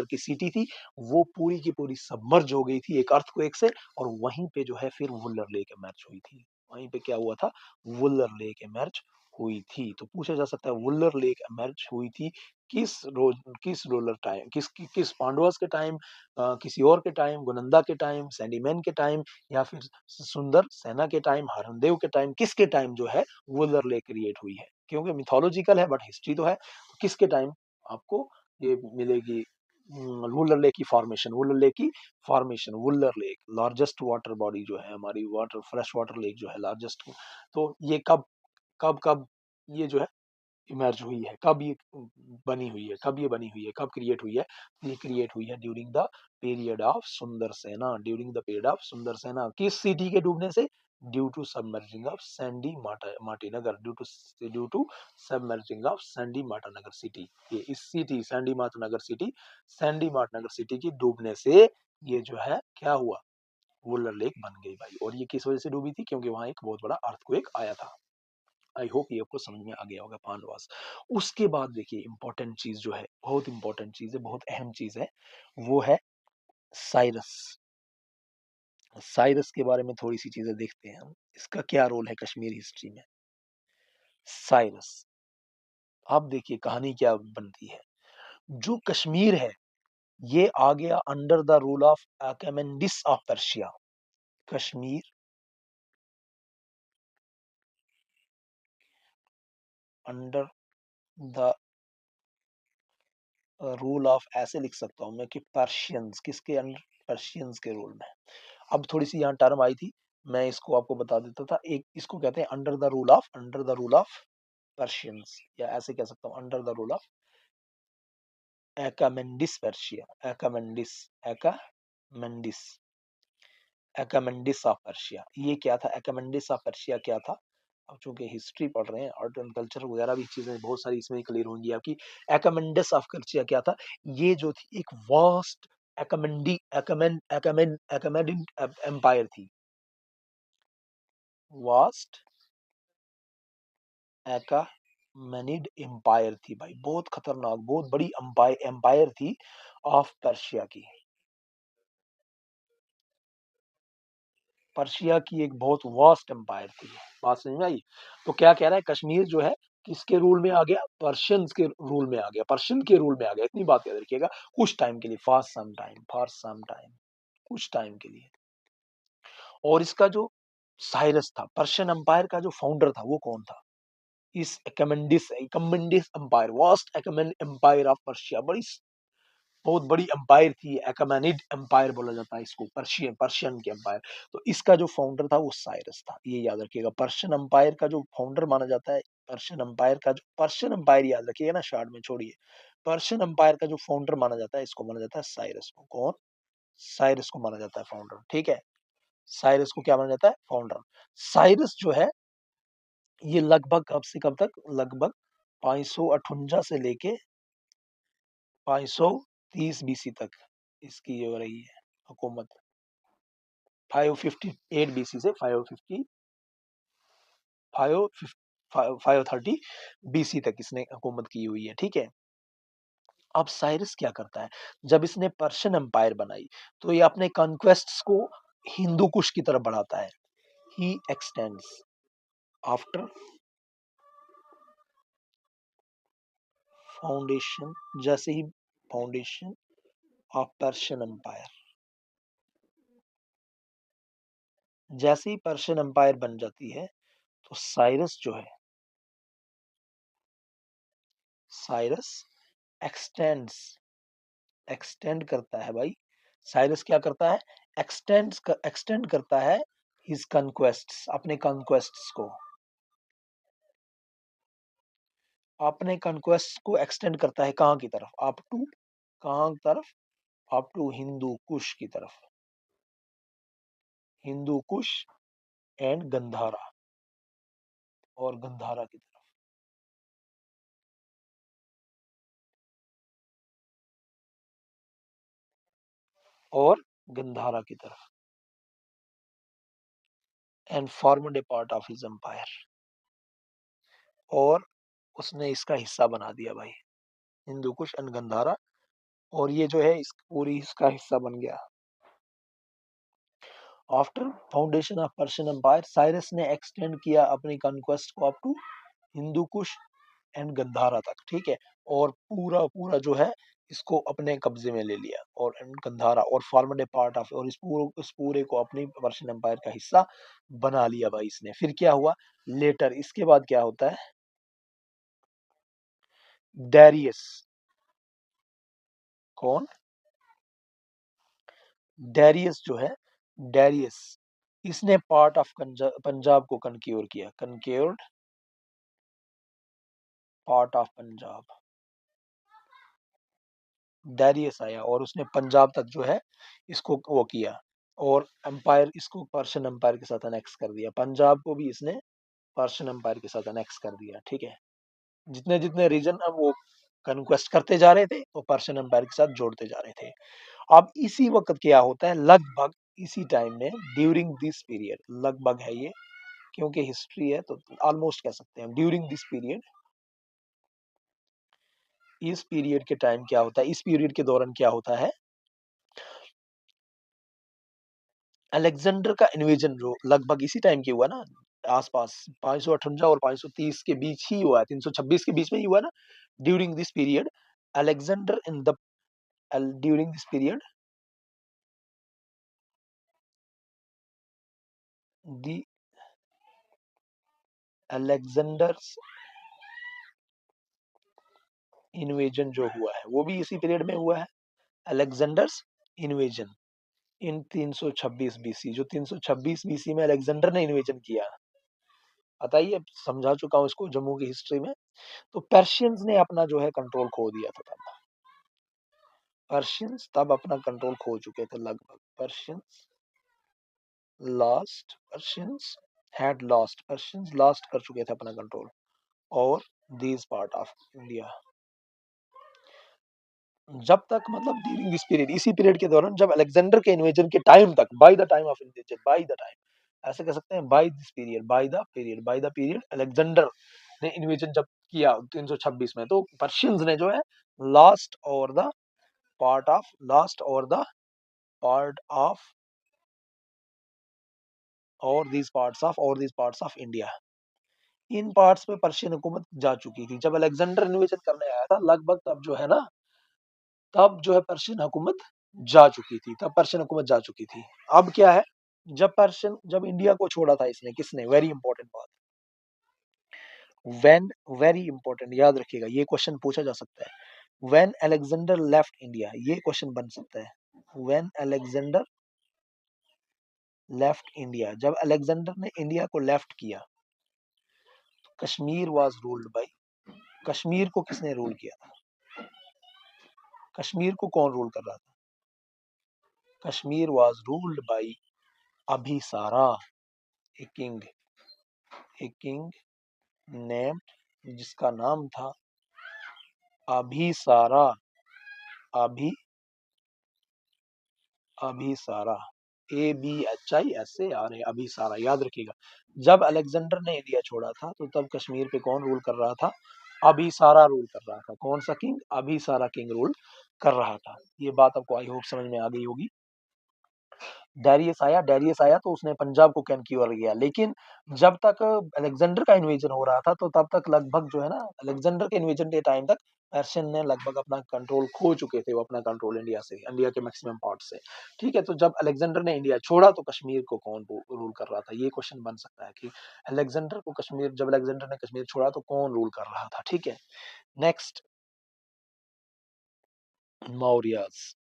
की सिटी थी, वो पूरी की पूरी सबमर्ज हो गई थी एक अर्थक्वेक से, और वहीं पे जो है फिर वुलर लेक इमर्ज हुई थी। वहीं पे क्या हुआ था? वुलर लेक इमर्ज हुई थी। तो पूछा जा सकता है वुलर लेक इमर्ज हुई थी किस रोज, किस रोलर टाइम, किस पांडवस के टाइम, किसी और के टाइम, गुनंदा के टाइम, सैंडीमैन के टाइम, या फिर सुंदर सेना के टाइम, हरमदेव के टाइम, किसके टाइम जो है वुलर लेक क्रिएट हुई है? क्योंकि मिथोलॉजिकल है बट हिस्ट्री तो है, तो किसके टाइम आपको ये मिलेगी? वुलर लेक की formation, Wular lake largest water body जो है हमारी, वाटर फ्रेश वाटर लेक जो है लार्जेस्ट। तो ये कब कब ये जो है इमर्ज हुई है, कब ये बनी हुई है, कब क्रिएट हुई है? ये क्रिएट हुई है ड्यूरिंग द पीरियड ऑफ सुंदर सेना, ड्यूरिंग द पीरियड ऑफ सुंदर सेना। किस सिटी के डूबने से? Due to submerging of Sandhimati Nagar, due to submerging of Sandhimata Nagar city. ये इस city Sandhimat Nagar city की डूबने से ये जो है क्या हुआ? वुलर लेक बन गई भाई। और ये किस वजह से डूबी थी? क्योंकि वहां एक बहुत बड़ा अर्थक्वेक आया था। आई होप ये आपको समझ में आ गया होगा पानवास। उसके बाद देखिए इंपॉर्टेंट चीज जो है, बहुत इंपॉर्टेंट चीज है, बहुत अहम चीज है, वो है साइरस। साइरस के बारे में थोड़ी सी चीजें देखते हैं हम, इसका क्या रोल है कश्मीर हिस्ट्री में। साइरस, अब देखिए कहानी क्या बनती है। जो कश्मीर है ये आ गया under the rule of Achaemenids of Persia. Kashmir under the rule of, ऐसे लिख सकता हूं मैं कि पर्शियंस, किसके अंडर? पर्शियंस के रूल में। अब थोड़ी सी यहाँ टर्म आई थी, मैं इसको आपको बता देता था। एक इसको कहते हैं under the rule of Persians, या ऐसे कह सकता हूँ under the rule of Achaemenids Persia, Achaemenids, Achaemenids, Achaemenids of Persia. ये क्या था? एकामेंडिस ऑफ पर्शिया क्या था? अब चूंकि हिस्ट्री पढ़ रहे हैं, आर्ट एंड कल्चर वगैरह भी चीजें बहुत सारी इसमें क्लियर होंगी आपकी। एकामेंडस ऑफ पर्शिया क्या था? ये जो थी एक वास्ट एकामेंडी एकामेन एकामेन एकामेडिन एम्पायर थी। वास्ट एकामेनिड एम्पायर थी भाई, बहुत खतरनाक, बहुत बड़ी एम्पायर थी ऑफ पर्शिया की। पर्शिया की एक बहुत वास्ट एम्पायर थी। बात समझ में आई? तो क्या कह रहा है, कश्मीर जो है किसके रूल में आ गया? पर्शियंस के रूल में आ गया, पर्शियन के रूल में आ गया। इतनी बात याद रखिएगा, कुछ टाइम के लिए, फॉर सम टाइम, कुछ टाइम के लिए। और इसका जो साइरस था, पर्शियन एम्पायर का जो फाउंडर था, वो कौन था? इस Achaemenids empire, vast Achaemen empire of Persia, बड़ी बहुत बड़ी एम्पायर थी। एकमेनिड एम्पायर बोला जाता है इसको, पर्शियन पर्शियन के एम्पायर। तो इसका जो फाउंडर था वो साइरस था, ये याद रखिएगा। पर्शियन एम्पायर का जो फाउंडर माना जाता है, पर्शियन एम्पायर याद रखिएगा ना, शॉर्ट में छोड़िए। पर्शियन एम्पायर का जो फाउंडर माना जाता है, इसको माना जाता है साइरस को। कौन? साइरस को माना जाता है फाउंडर, ठीक है। साइरस को क्या माना जाता है? फाउंडर। साइरस जो है ये लगभग कब से कब तक? लगभग 558 से लेके 530 बीसी तक इसकी ये हो रही है हुकूमत। 558 बीसी से 530 बीसी तक इसने हुकूमत की हुई है, ठीक है। अब साइरस क्या करता है, जब इसने पर्शियन एम्पायर बनाई, तो ये अपने कॉन्क्वेस्ट्स को हिंदू कुश की तरफ बढ़ाता है। ही एक्सटेंड्स आफ्टर फाउंडेशन, जैसे ही फाउंडेशन ऑफ पर्शियन एम्पायर, जैसे ही पर्शियन एम्पायर बन जाती है, तो साइरस जो है, साइरस एक्सटेंड करता है भाई। साइरस क्या करता है? एक्सटेंड करता है हिज कंक्वेस्ट्स, अपने कंक्वेस्ट्स को, अपने कंक्वेस्ट को एक्सटेंड करता है कहाँ की तरफ? अप टू, कहाँ की तरफ? अप टू हिंदू कुश की तरफ, हिंदू कुश एंड गंधारा, और गंधारा की तरफ, और गंधारा की तरफ, and formed a part of his empire, और उसने इसका हिस्सा बना दिया भाई, हिंदू कुश एंड गंधारा, और ये जो है इस पूरी इसका हिस्सा बन गया। After foundation of Persian empire, Cyrus ने एक्सटेंड किया अपनी कॉन्क्वेस्ट को up to Hindu Kush and Gandhara तक, ठीक है, और पूरा पूरा जो है इसको अपने कब्जे में ले लिया, और गंधारा, और फॉर्मड ए पार्ट ऑफ, और इस पूरे को अपनी पर्शियन एम्पायर का हिस्सा बना लिया भाई इसने। फिर क्या हुआ लेटर, इसके बाद क्या होता है? डैरियस, कौन? डैरियस जो है, डैरियस, इसने पार्ट ऑफ पंजाब को कनक्योर किया, कनक्योर्ड पार्ट ऑफ पंजाब, डैरियस आया और उसने पंजाब तक जो है इसको वो किया, और एम्पायर इसको पर्शियन एम्पायर के साथ अनेक्स कर दिया, पंजाब को भी इसने पर्शियन एम्पायर के साथ अनेक्स कर दिया, ठीक है। जितने जितने रीजन अब वो कन्क्वेस्ट करते जा रहे थे वो पर्शियन एम्पायर के साथ जोड़ते जा रहे थे। अब इसी वक्त क्या होता है, लगभग इसी टाइम में, ड्यूरिंग दिस पीरियड, लगभग है ये क्योंकि हिस्ट्री है तो ऑलमोस्ट कह सकते हैं, ड्यूरिंग दिस पीरियड, इस पीरियड के टाइम क्या होता है, इस पीरियड के दौरान क्या होता है, अलेक्जेंडर का इन्वेजन जो लगभग इसी टाइम के हुआ ना, आसपास 558 और 530 के बीच ही हुआ है, 326 के बीच में ही हुआ ना, during this period Alexander in the during this period the Alexander's invasion जो हुआ है वो भी इसी पीरियड में हुआ है, अलेक्जेंडर्स इन्वेजन इन 326 बीसी, जो 326 बीसी में अलेक्जेंडर ने इन्वेजन किया, पता ही है, समझा चुका हूँ इसको जम्मू की हिस्ट्री में। तो पर्शियंस ने अपना जो है कंट्रोल खो दिया था तब, पर्शियंस तब अपना कंट्रोल खो चुके थे लगभग, पर्शियंस पर्शियंस लॉस्ट कर चुके थे अपना कंट्रोल, और दीज पार्ट ऑफ इंडिया, जब तक मतलब ड्यूरिंग दिस पीरियड, इसी पीरियड के दौरान जब अलेक्जेंडर के इन्वेजन के टाइम तक, by the time of invasion, by the time ऐसे कह सकते हैं, by this period, by the period Alexander ने इन्वेजन जब किया 326 में, तो पर्शियंस ने जो है लास्ट और the part of, last part of और दीज पार्ट्स ऑफ इंडिया, इन पार्ट्स पे पर्शियन हुकूमत जा चुकी थी जब अलेक्जेंडर इन्वेजन करने आया था लगभग, तब जो है ना, तब जो है पर्शियन हुकूमत जा चुकी थी, तब पर्शियन हुकूमत जा चुकी थी। अब क्या है, जब इंडिया को छोड़ा था इसने, किसने, वेरी इंपॉर्टेंट बात, व्हेन, वेरी इंपॉर्टेंट याद रखिएगा, ये क्वेश्चन पूछा जा सकता है, व्हेन अलेक्जेंडर लेफ्ट इंडिया, ये क्वेश्चन बन सकता है, व्हेन अलेक्जेंडर लेफ्ट इंडिया, जब अलेक्जेंडर ने इंडिया को लेफ्ट किया, Kashmir was ruled bye, Kashmir को किसने रूल किया था, कश्मीर को कौन रूल कर रहा था, Kashmir was ruled by Abhisara, a king, a king named, जिसका नाम था अभिसारा, अभी अभिसारा, ABHISARA, अभिसारा, याद रखिएगा। जब अलेक्जेंडर ने इंडिया छोड़ा था तो तब कश्मीर पे कौन रूल कर रहा था, अभिसारा रूल कर रहा था, कौन सा किंग, अभिसारा किंग रूल कर रहा था। ये बात आपको आई होप समझ में आ गई होगी। डैरियस आया तो उसने पंजाब को कन्क्योर किया, लेकिन जब तक अलेक्जेंडर का इन्वेजन हो रहा था तो तब तक लगभग जो है ना, अलेक्जेंडर के इन्वेजन के टाइम तक पर्शियन ने लगभग अपना कंट्रोल खो चुके थे, वो अपना कंट्रोल इंडिया से, इंडिया के मैक्सिमम पार्ट से, ठीक है। तो जब अलेक्जेंडर ने इंडिया छोड़ा तो कश्मीर को कौन रूल कर रहा था, ये क्वेश्चन बन सकता है कि अलेक्जेंडर को कश्मीर, जब अलेक्जेंडर ने कश्मीर छोड़ा तो कौन रूल कर रहा था, ठीक है। Next, Mauryas,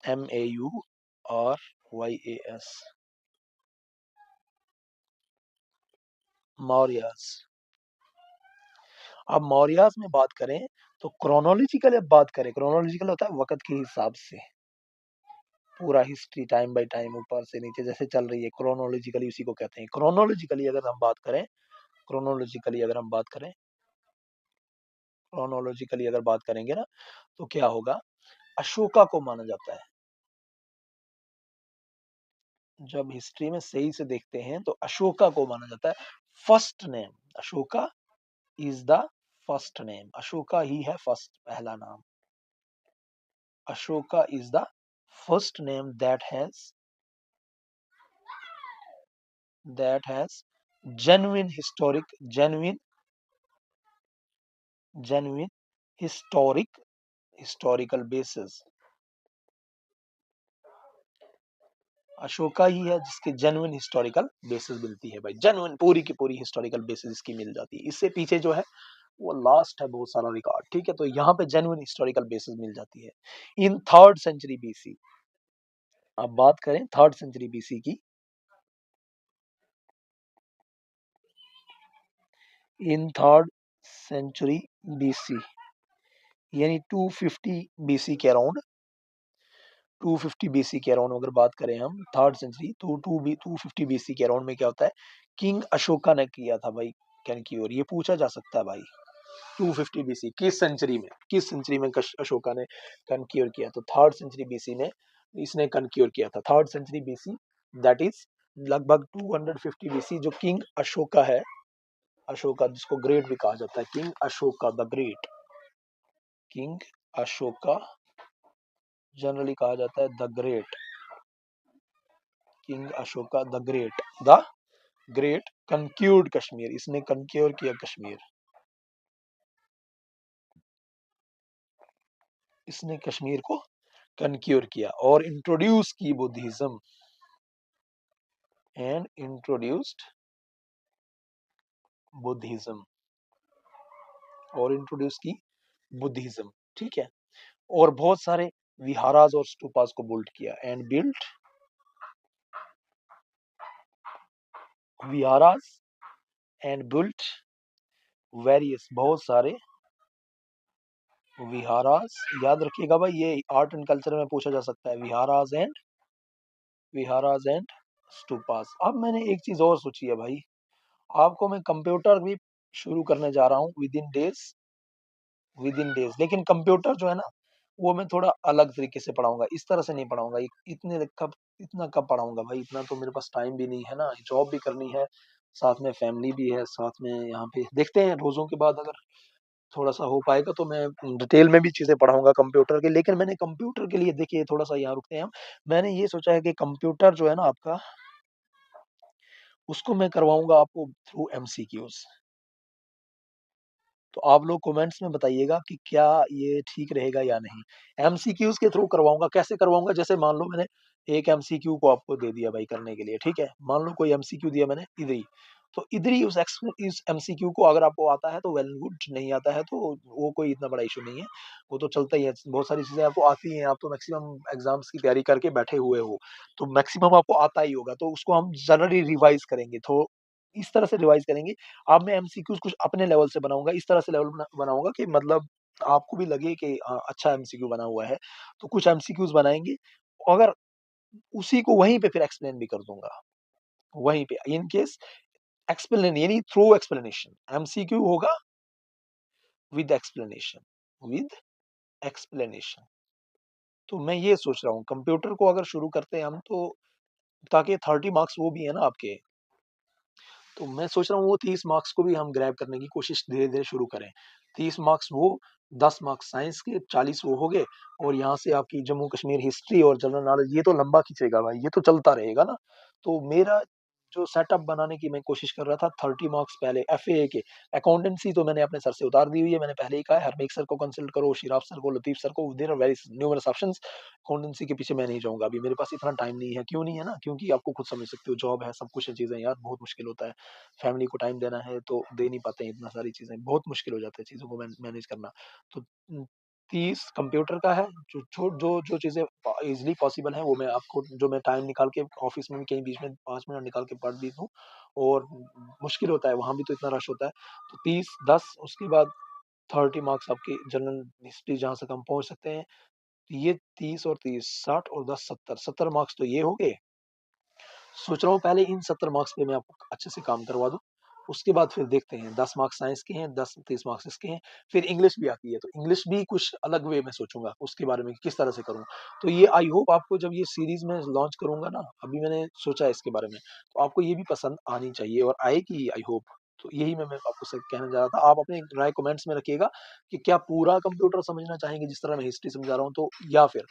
MAURYAS, Mauryas. अब मौर्यास में बात करें तो क्रोनोलॉजिकल अब बात करें, क्रोनोलॉजिकल होता है वक्त के हिसाब से, पूरा हिस्ट्री टाइम बाय टाइम ऊपर से नीचे जैसे चल रही है, क्रोनोलॉजिकली उसी को कहते हैं। क्रोनोलॉजिकली अगर हम बात करें, क्रोनोलॉजिकली अगर हम बात करें, क्रोनोलॉजिकली अगर बात करेंगे ना, तो क्या होगा, अशोका को माना जाता है। जब हिस्ट्री में सही से देखते हैं तो अशोका को माना जाता है first name. Ashoka is the first name, Ashoka ही है फर्स्ट, पहला नाम। Ashoka is the first name that has genuine historic historical basis। Ashoka ही है जिसके जेन्युइन हिस्टोरिकल बेसिस मिलती है भाई, जेन्युइन पूरी की पूरी हिस्टोरिकल बेसिस इसकी मिल जाती है। इससे पीछे जो है वो लास्ट है बहुत सारा रिकॉर्ड, ठीक है, तो यहाँ पे जेन्युइन हिस्टोरिकल बेसिस मिल जाती है इन 3rd सेंचुरी बीसी। अब बात करें 3rd सेंचुरी बीसी की, इन 3rd सेंचुरी बीसी यानी 250 बीसी के अराउंड, 250 बीसी के अराउंड अगर बात करें हम 3rd सेंचुरी, तो 250 बीसी के अराउंड में क्या होता है, किंग अशोका ने किया था भाई कैनक्योर, ये पूछा जा सकता है भाई। 250 बीसी किस सेंचुरी में, किस सेंचुरी में अशोका ने कनक्योर किया, तो 3rd सेंचुरी बीसी में इसने कनक्योर किया था। 3rd century BC that is लगभग 250 बीसी, जो किंग अशोका है, अशोका जिसको ग्रेट भी कहा जाता है, king Ashoka the great, king Ashoka generally कहा जाता है the great, king Ashoka the great conquered Kashmir, इसने कनक्योर किया कश्मीर, इसने कश्मीर को कनक्योर किया और इंट्रोड्यूस की बुद्धिज्म, एंड इंट्रोड्यूस्ड बुद्धिज्म, और इंट्रोड्यूस की बुद्धिज्म, ठीक है, और बहुत सारे विहाराज और स्तूपास को बिल्ड किया, and built viharas and built various, बहुत सारे विहारास, याद रखिएगा भाई ये आर्ट एंड कल्चर में पूछा जा सकता है, विहारास एंड स्तूपास। अब मैंने एक चीज और सोची है भाई, आपको मैं कंप्यूटर भी शुरू करने जा रहा हूँ विद इन डेज, लेकिन कंप्यूटर जो है ना वो मैं थोड़ा अलग तरीके से पढ़ाऊंगा, इस तरह से नहीं पढ़ाऊंगा, इतना कब पढ़ाऊंगा भाई, इतना तो मेरे पास टाइम भी नहीं है ना, जॉब भी करनी है, साथ में फैमिली भी है, साथ में यहाँ पे देखते हैं रोजों के बाद अगर थोड़ा सा हो पाएगा तो मैं डिटेल में भी चीजें पढ़ाऊंगा कंप्यूटर के, लेकिन मैंने कंप्यूटर के लिए देखिए थोड़ा सा यहाँ रुकते हैं हम, मैंने ये सोचा है कि कंप्यूटर जो है ना आपका, उसको मैं करवाऊंगा आपको थ्रू एमसीक्यूज। तो आप लोग कमेंट्स में बताइएगा कि क्या ये ठीक रहेगा या नहीं। एमसीक्यूज के थ्रू करवाऊंगा, कैसे करवाऊंगा, जैसे मान लो मैंने एक एमसीक्यू को आपको दे दिया भाई करने के लिए, ठीक है, मान लो कोई एमसीक्यू दिया मैंने इधर ही, तो इधर ही इस एमसीक्यू को अगर आपको आता है तो वेल गुड, नहीं आता है तो वो कोई इतना बड़ा इशू नहीं है, वो तो चलता ही है, बहुत सारी चीजें आपको आती हैं, आप तो मैक्सिमम एग्जाम्स की तैयारी करके बैठे हुए हो, तो मैक्सिमम आपको आता ही होगा, तो उसको हम जनरली रिवाइज करेंगे, तो इस तरह से रिवाइज करेंगे। अब मैं एमसीक्यूज कुछ अपने लेवल से बनाऊंगा, इस तरह से लेवल बनाऊंगा कि मतलब आपको भी लगे कि अच्छा एमसीक्यू बना हुआ है, तो कुछ एमसीक्यूज बनाएंगे, अगर उसी को वहीं पे फिर एक्सप्लेन भी कर दूंगा, वहीं पे इन केस एक्सप्लेन यानी थ्रू एक्सप्लेनेशन, एमसीक्यू होगा विद एक्सप्लेनेशन, विद एक्सप्लेनेशन। तो मैं ये सोच रहा हूँ कंप्यूटर को अगर शुरू करते हैं हम तो, ताकि 30 मार्क्स वो भी है ना आपके, तो मैं सोच रहा हूँ वो 30 मार्क्स को भी हम ग्रैब करने की कोशिश धीरे धीरे शुरू करें। 30 मार्क्स वो, 10 मार्क्स साइंस के, 40 वो हो गए, और यहाँ से आपकी जम्मू कश्मीर हिस्ट्री और जनरल नॉलेज, ये तो लंबा खींचेगा भाई, ये तो चलता रहेगा ना। तो मेरा जो सेटअप बनाने की मैं कोशिश कर रहा था, 30 मार्क्स पहले एफए के, अकाउंटेंसी तो मैंने अपने सर से उतार दी हुई है, मैंने पहले ही कहा है, हरमीक सर को कंसल्ट करो, शिराफ सर को, लतीफ सर को, there are very numerous options. Accountancy के पीछे मैं नहीं जाऊंगा अभी, मेरे पास इतना टाइम नहीं है, क्यों नहीं है ना, क्योंकि आपको खुद समझ सकते हो, जॉब है, सब कुछ है, चीजें यार बहुत मुश्किल होता है, फैमिली को टाइम देना है तो दे नहीं पाते हैं, इतना सारी चीजें बहुत मुश्किल हो जाता है चीजों को मैनेज करना। तो 30 कंप्यूटर का है, जो चीज़ें ईज़िली पॉसिबल हैं वो मैं आपको, जो मैं टाइम निकाल के ऑफ़िस में भी कहीं बीच में 5 मिनट निकाल के पढ़ भी दूँ, और मुश्किल होता है, वहाँ भी तो इतना रश होता है। तो 30, 10, उसके बाद 30 मार्क्स आपकी जनरल हिस्ट्री जहाँ तक हम पहुँच सकते हैं। तो ये 30 और 30, 60 और 10, 70, 70 मार्क्स तो ये हो गए। सोच रहा हूँ पहले इन 70 मार्क्स पे मैं आपको अच्छे से काम करवा दूँ। उसके बाद फिर देखते हैं, 10 मार्क्स साइंस के हैं, 10 30 मार्क्स इसके हैं। फिर इंग्लिश भी आती है, तो इंग्लिश भी कुछ अलग वे में सोचूँगा उसके बारे में कि किस तरह से करूँ। तो ये आई होप आपको, जब ये सीरीज़ मैं लॉन्च करूँगा ना, अभी मैंने सोचा है इसके बारे में, तो आपको ये भी पसंद आनी चाहिए और आएगी आई होप। तो यही मैं आपको सिर्फ कहना चाह रहा था। आप अपनी राय कमेंट्स में रखिएगा कि क्या पूरा कंप्यूटर समझना चाहेंगे जिस तरह मैं हिस्ट्री समझा रहा हूँ, तो या फिर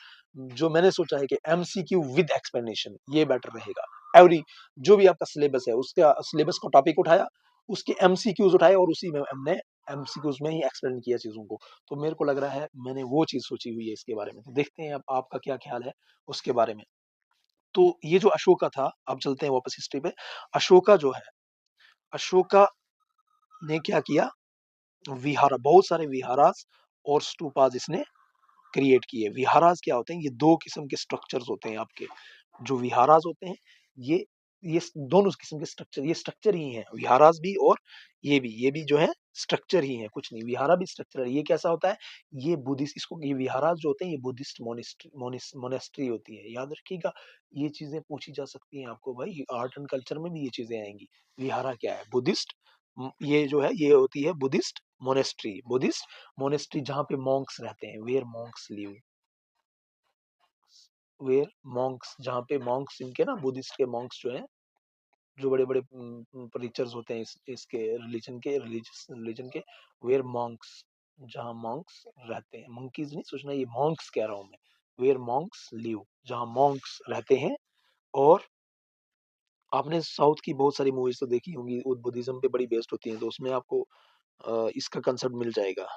जो मैंने सोचा है कि एमसीक्यू विद एक्सप्लेनेशन ये बेटर रहेगा। एवरी जो भी आपका सिलेबस है, उसका सिलेबस का टॉपिक उठाया, उसके एमसीक्यूज उठाए और उसी में हमने एमसीक्यूज में ही एक्सप्लेन किया चीजों को। तो मेरे को लग रहा है मैंने वो चीज सोची हुई है इसके बारे में। तो देखते हैं अब आपका क्या ख्याल है उसके बारे में। तो ये जो अशोका था, अब चलते हैं वापस हिस्ट्री पे। अशोका जो है, अशोका ने क्या किया, विहारा, बहुत सारे विहारास और स्तूपाज इसने क्रिएट किए। विहारास क्या होते हैं, ये दो किस्म के स्ट्रक्चर्स होते हैं आपके। जो विहारास होते हैं, ये ये दोनों किस्म के स्ट्रक्चर, ये स्ट्रक्चर ही हैं, विहारास भी और ये भी जो है स्ट्रक्चर ही है, कुछ नहीं। विहारा भी स्ट्रक्चर है। ये कैसा होता है, ये बुद्धिस्ट, इसको ये विहारास जो होते हैं ये बुद्धिस्ट मोनेस्ट्री होती है, याद रखिएगा। ये चीजें पूछी जा सकती हैं आपको भाई, आर्ट एंड कल्चर में भी ये चीजें आएंगी। विहारा क्या है, बुद्धिस्ट, ये जो है ये होती है बुद्धिस्ट मोनेस्ट्री। बुद्धिस्ट मोनेस्ट्री जहाँ पे मॉन्क्स रहते हैं, where monks live, where monks, जहाँ पे मॉन्क्स, इनके ना बुद्धिस्ट के मॉन्क्स जो हैं, जो बड़े बड़े प्रीचर्स होते हैं इसके रिलीजन के, वेयर मॉन्क्स, जहाँ मॉन्क्स रहते हैं, मंकीज नहीं सोचना, ये मॉन्क्स कह रहा हूँ मैं, वेयर मॉन्क्स लिव, जहाँ मॉन्क्स रहते हैं। और आपने साउथ की बहुत सारी मूवीज तो देखी होंगी, वो बुद्धिज्म पे बड़ी बेस्ड होती हैं, तो उसमें आपको इसका कंसेप्ट मिल जाएगा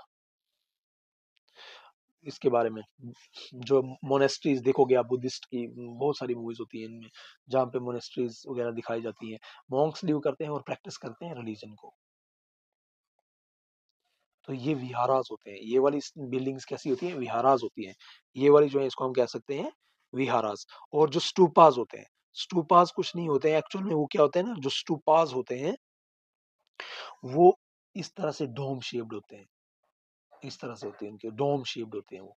इसके बारे में। जो मोनेस्ट्रीज देखोगे आप बुद्धिस्ट की, बहुत सारी मूवीज होती हैं इनमें, जहाँ पे मोनेस्ट्रीज वगैरह दिखाई जाती हैं। मॉन्क्स लिव करते हैं और प्रैक्टिस करते हैं रिलीजन को। तो ये विहारास होते हैं। ये वाली बिल्डिंग्स कैसी होती हैं, विहारास होती हैं। ये वाली जो है इसको हम कह सकते हैं विहारास। और जो स्टूपास होते हैं, स्टूपास कुछ नहीं होते हैं एक्चुअल में, वो क्या होते हैं ना, जो स्टूपास होते हैं वो इस तरह से डोम शेप्ड होते हैं, इस तरह से होते हैं, उनके डोम शेप्ड होते हैं वो।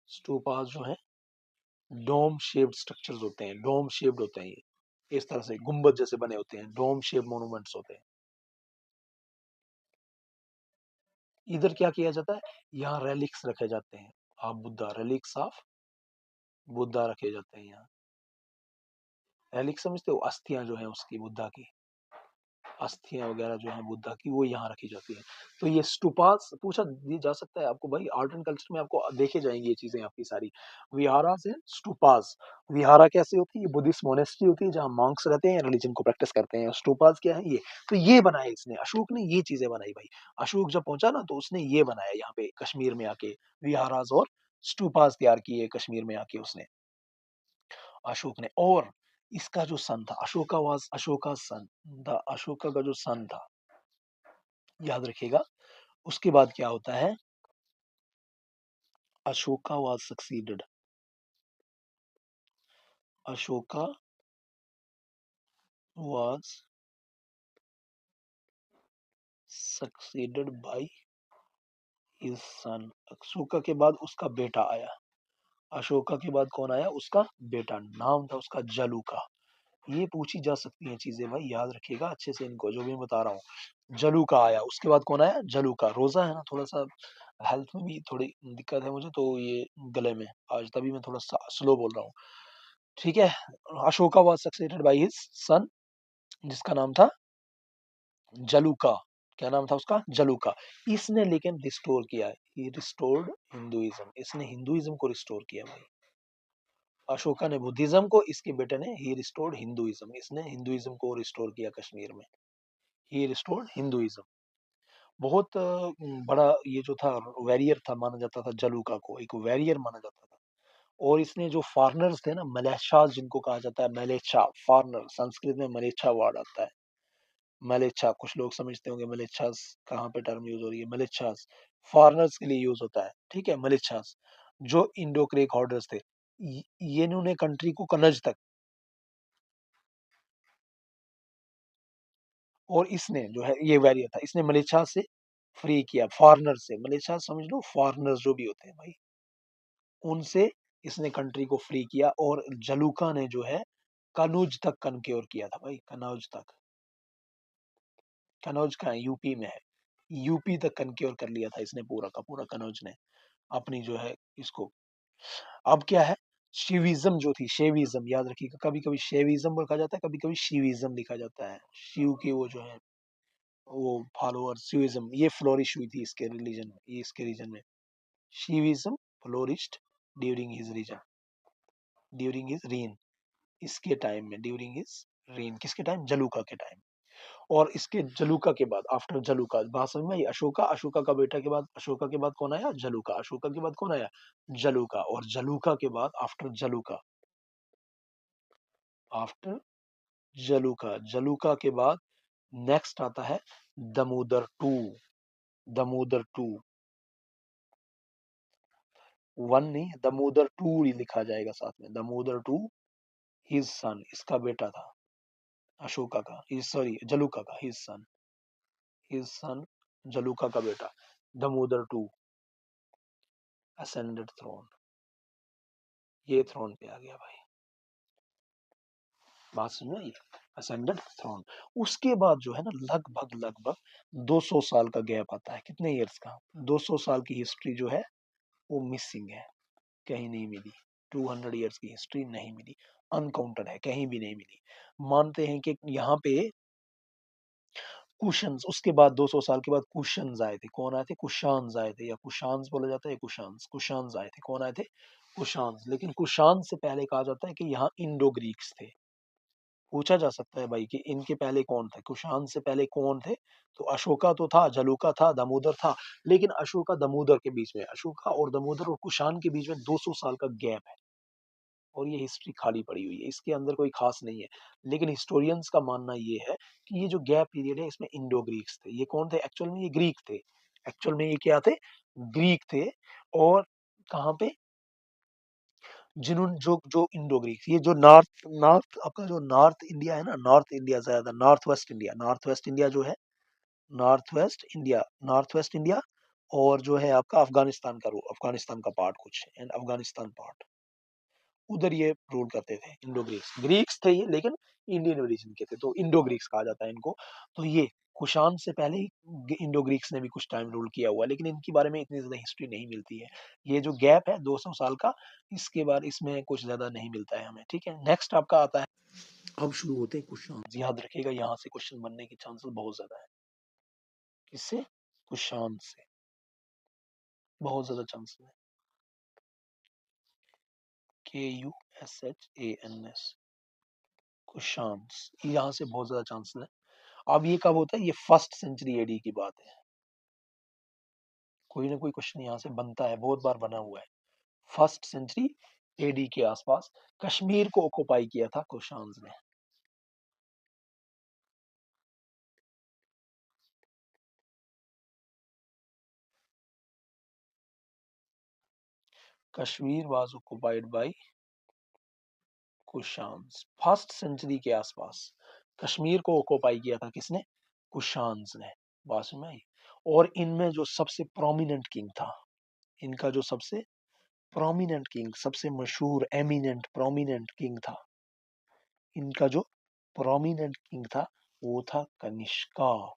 स्टूपास जो है डोम शेप्ड स्ट्रक्चर्स होते हैं, डोम शेप्ड होते हैं ये, इस तरह से गुंबद जैसे बने होते हैं, डोम शेप मोनूमेंट्स होते हैं। इधर क्या किया जाता है, यहाँ रेलिक्स रखे जाते हैं। आप बुद्धा, रेलिक्स ऑफ बुद्धा रखे जाते हैं यहाँ। रेलिक्स समझते हो, अस्थियां जो है उसकी, बुद्धा की अस्थियां वगैरह जो है बुद्धा की, वो यहाँ रखी जाती है। तो ये स्टूपास पूछा ये जा सकता है आपको भाई, आर्ट एंड कल्चर में आपको देखे जाएंगी ये चीजें आपकी सारी। विहारा से स्टूपास, विहारा कैसे होती है, ये बुद्धिस्ट मोनेस्ट्री होती है जहाँ मॉन्क्स रहते हैं, रिलीजन को प्रैक्टिस करते हैं। स्टूपास क्या है, ये तो ये बनाया इसने, अशोक ने ये चीजें बनाई भाई। अशोक जब पहुंचा ना तो उसने ये बनाया यहाँ पे कश्मीर में आके, विहारास और स्टूपास तैयार किए कश्मीर में आके उसने, अशोक ने। और इसका जो सन था, Ashoka was Ashoka son, the Ashoka का जो सन था, याद रखिएगा। उसके बाद क्या होता है, Ashoka was succeeded, Ashoka was succeeded by his सन। अशोका के बाद उसका बेटा आया, अशोका के बाद कौन आया, उसका बेटा, नाम था उसका जलूका। ये पूछी जा सकती हैं चीजें भाई, याद रखिएगा अच्छे से इनको, जो भी मैं बता रहा हूँ। जलूका आया, उसके बाद कौन आया, जलूका। रोजा है ना, थोड़ा सा हेल्थ में भी थोड़ी दिक्कत है मुझे, तो ये गले में आज, तभी मैं थोड़ा स्लो बोल रहा हूँ। ठीक है। Ashoka was succeeded by his son, जिसका नाम था जलूका। क्या नाम था उसका, जलूका। इसने लेकिन रिस्टोर किया है, ही रिस्टोर्ड हिंदुइज्म, इसने हिंदुइज्म को रिस्टोर किया भाई। अशोका ने बुद्धिज्म को, इसके बेटे ने ही रिस्टोर्ड हिंदुइज्म, इसने हिंदुइज्म को रिस्टोर किया कश्मीर में। ही रिस्टोर्ड हिंदुइज्म। बहुत बड़ा ये जो था, वैरियर था, माना जाता था जलूका को, एक वैरियर माना जाता था। और इसने जो फॉरनर्स थे ना, मलेच्छास जिनको कहा जाता है, मलेच्छा फॉरनर, संस्कृत में मलेच्छा वर्ड आता है। मलेच्छा, कुछ लोग समझते होंगे मलेच्छास कहाँ पे टर्म यूज हो रही है। मलेच्छास फॉरेनर्स के लिए यूज होता है, ठीक है। मलेच्छास जो इंडो ग्रीक हॉर्डर्स थे, ये इन्होंने कंट्री को कनज तक, और इसने जो है ये वैरियर था, इसने मलेच्छा से फ्री किया, फॉरेनर से। मलेच्छा समझ लो फॉरेनर्स जो भी होते हैं भाई, उनसे इसने कंट्री को फ्री किया। और जलूका ने जो है कनौज तक कनक्योर किया था भाई, कनौज तक। कनौज का यूपी में है, यूपी तक कनक्योर कर लिया था इसने पूरा का पूरा, कनौज ने अपनी जो है इसको। अब क्या है, शिविज्म जो थी, शेविज्म याद रखिएगा, कभी कभी शेविज्म लिखा जाता है, कभी कभी शिविज्म लिखा जाता है। शिव के वो जो है वो फॉलोअर, शिविज्म ये फ्लोरिश हुई थी इसके रिलीजन में, ये इसके रीजन में। Shivism flourished during his region, during his reign, इसके टाइम में, ड्यूरिंग हिज रीन, किसके टाइम, जलूका के टाइम। और इसके जलूका के बाद, आफ्टर जलूका, बात समझ में आई, अशोका, अशोका का बेटा के बाद, अशोका के बाद कौन आया, जलूका, अशोका के बाद कौन आया, जलूका। और जलूका के बाद, आफ्टर जलूका, आफ्टर जलूका, जलूका के बाद नेक्स्ट आता है Damodar two, Damodar two, one नहीं, दमोदर टू ही लिखा जाएगा साथ में, दमोदर टू, हिज सन, इसका बेटा था अशोका का, सॉरी जलूका का, हिज सन, जलूका का बेटा दमोदर टू असेंडेड थ्रोन, ये थ्रोन पे आ गया भाई, बात समझ आई, असेंडेड थ्रोन। उसके बाद जो है ना लगभग लगभग 200 साल का गैप आता है, कितने इयर्स का, 200 साल की हिस्ट्री जो है वो मिसिंग है, कहीं नहीं मिली। 200 इयर्स की हिस्ट्री नहीं मिली, अनकाउंटेड है, कहीं भी नहीं मिली। मानते हैं कि यहाँ पे कुशन्स, उसके बाद 200 साल के बाद कुशन्स आए थे, कौन आए थे, कुशान्स आए थे, या कुशान्स बोला जाता है, कुशान्स, कुशान्स आए थे, कौन आए थे, कुशान्स। लेकिन कुशान्स से पहले कहा जाता है कि यहाँ इंडो ग्रीक्स थे। पूछा जा सकता है भाई कि इनके पहले कौन थे, कुशान से पहले कौन थे। तो अशोका तो था, जलूका था, दामोदर था, लेकिन अशोका दामोदर के बीच में, अशोका और दामोदर और कुशान के बीच में 200 साल का गैप है, और ये हिस्ट्री खाली पड़ी हुई है, इसके अंदर कोई खास नहीं है। लेकिन हिस्टोरियंस का मानना ये है कि ये जो गैप पीरियड है इसमें इंडो ग्रीक्स थे। ये कौन थे एक्चुअल में, ये ग्रीक थे, एक्चुअल में ये क्या थे, ग्रीक थे। और कहाँ पे, जिन्होंने जो जो इंडो ग्रीक, ये जो नॉर्थ नॉर्थ आपका जो नॉर्थ इंडिया है ना, नॉर्थ इंडिया ज्यादा, north west India, north west India जो है, north west India, north west India, और जो है आपका अफगानिस्तान का, अफगानिस्तान का पार्ट कुछ, एंड अफगानिस्तान पार्ट, उधर ये रूल करते थे इंडो ग्रीक्स। ग्रीक्स थे ये, लेकिन इंडियन ओरिजिन के थे, तो इंडो ग्रीक्स कहा जाता है इनको। तो ये कुशान से पहले ही इंडो ग्रीक्स ने भी कुछ टाइम रूल किया हुआ, लेकिन इनके बारे में इतनी ज्यादा हिस्ट्री नहीं मिलती है। ये जो गैप है 200 साल का, इसके बाद इसमें कुछ ज्यादा नहीं मिलता है हमें, ठीक है। नेक्स्ट आपका आता है, अब शुरू होते हैं कुशान, याद रखिएगा यहाँ से क्वेश्चन बनने के चांसेस बहुत ज्यादा है, किससे, कुशान से, बहुत ज्यादा चांसेस है, KUSHANS, कुशान्स, यहाँ से बहुत ज्यादा चांसेस है। अब ये कब होता है, ये फर्स्ट सेंचुरी एडी की बात है, कोई ना कोई क्वेश्चन यहाँ से बनता है, बहुत बार बना हुआ है। फर्स्ट सेंचुरी एडी के आसपास कश्मीर को ऑक्युपाई किया था कुशान्स ने। Kashmir was occupied by Kushans, first century के आसपास कश्मीर को ऑक्युपाई किया था किसने, कुशान्स ने, बात में आई। और इनमें जो सबसे प्रोमिनेंट किंग था, इनका जो सबसे प्रोमिनेंट किंग, सबसे मशहूर एमिनेंट प्रोमिनेंट किंग था, इनका जो प्रोमिनेंट किंग था वो था कनिष्का,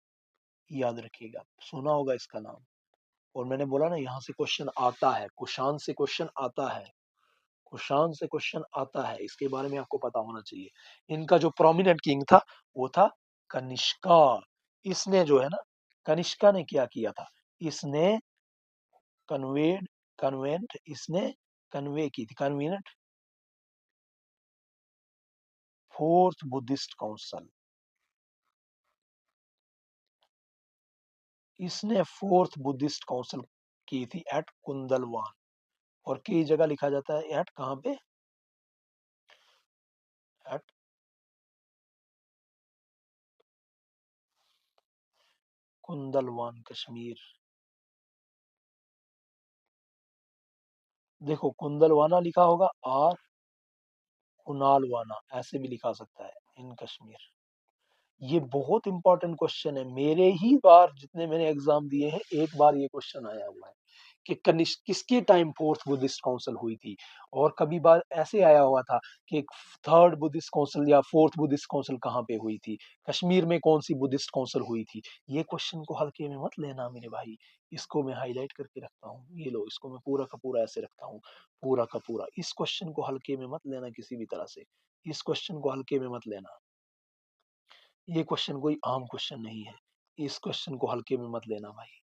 याद रखिएगा, सुना होगा इसका नाम। और मैंने बोला ना यहाँ से क्वेश्चन आता है, कुशान से क्वेश्चन आता है, कुशान से क्वेश्चन आता है, इसके बारे में आपको पता होना चाहिए। इनका जो प्रोमिनेंट किंग था वो था कनिष्का। इसने जो है ना, कनिष्का ने क्या किया था, इसने कन्वेड, कन्वेंट, इसने कन्वे की थी, कन्वीनेंट फोर्थ बुद्धिस्ट काउंसिल, इसने फोर्थ बुद्धिस्ट काउंसिल की थी एट कुंदलवान। और कई जगह लिखा जाता है एट, कहाँ पे, एट कुंदलवान कश्मीर। देखो कुंदलवाना लिखा होगा और कुनालवाना ऐसे भी लिखा सकता है इन कश्मीर। ये बहुत इंपॉर्टेंट क्वेश्चन है, मेरे ही बार जितने मैंने एग्जाम दिए हैं एक बार ये क्वेश्चन आया हुआ है कि कनिष्क किसके टाइम फोर्थ बुद्धिस्ट काउंसिल हुई थी। और कभी बार ऐसे आया हुआ था कि थर्ड बुद्धिस्ट काउंसिल या फोर्थ बुद्धिस्ट काउंसिल कहाँ पे हुई थी, कश्मीर में कौन सी बुद्धिस्ट काउंसिल हुई थी। ये क्वेश्चन को हल्के में मत लेना मेरे भाई, इसको मैं हाईलाइट करके रखता हूँ, ये लो इसको मैं पूरा का पूरा ऐसे रखता हूँ, पूरा का पूरा। इस क्वेश्चन को हल्के में मत लेना किसी भी तरह से, इस क्वेश्चन को हल्के में मत लेना। ये क्वेश्चन कोई आम क्वेश्चन नहीं है, इस क्वेश्चन को हल्के में मत लेना भाई।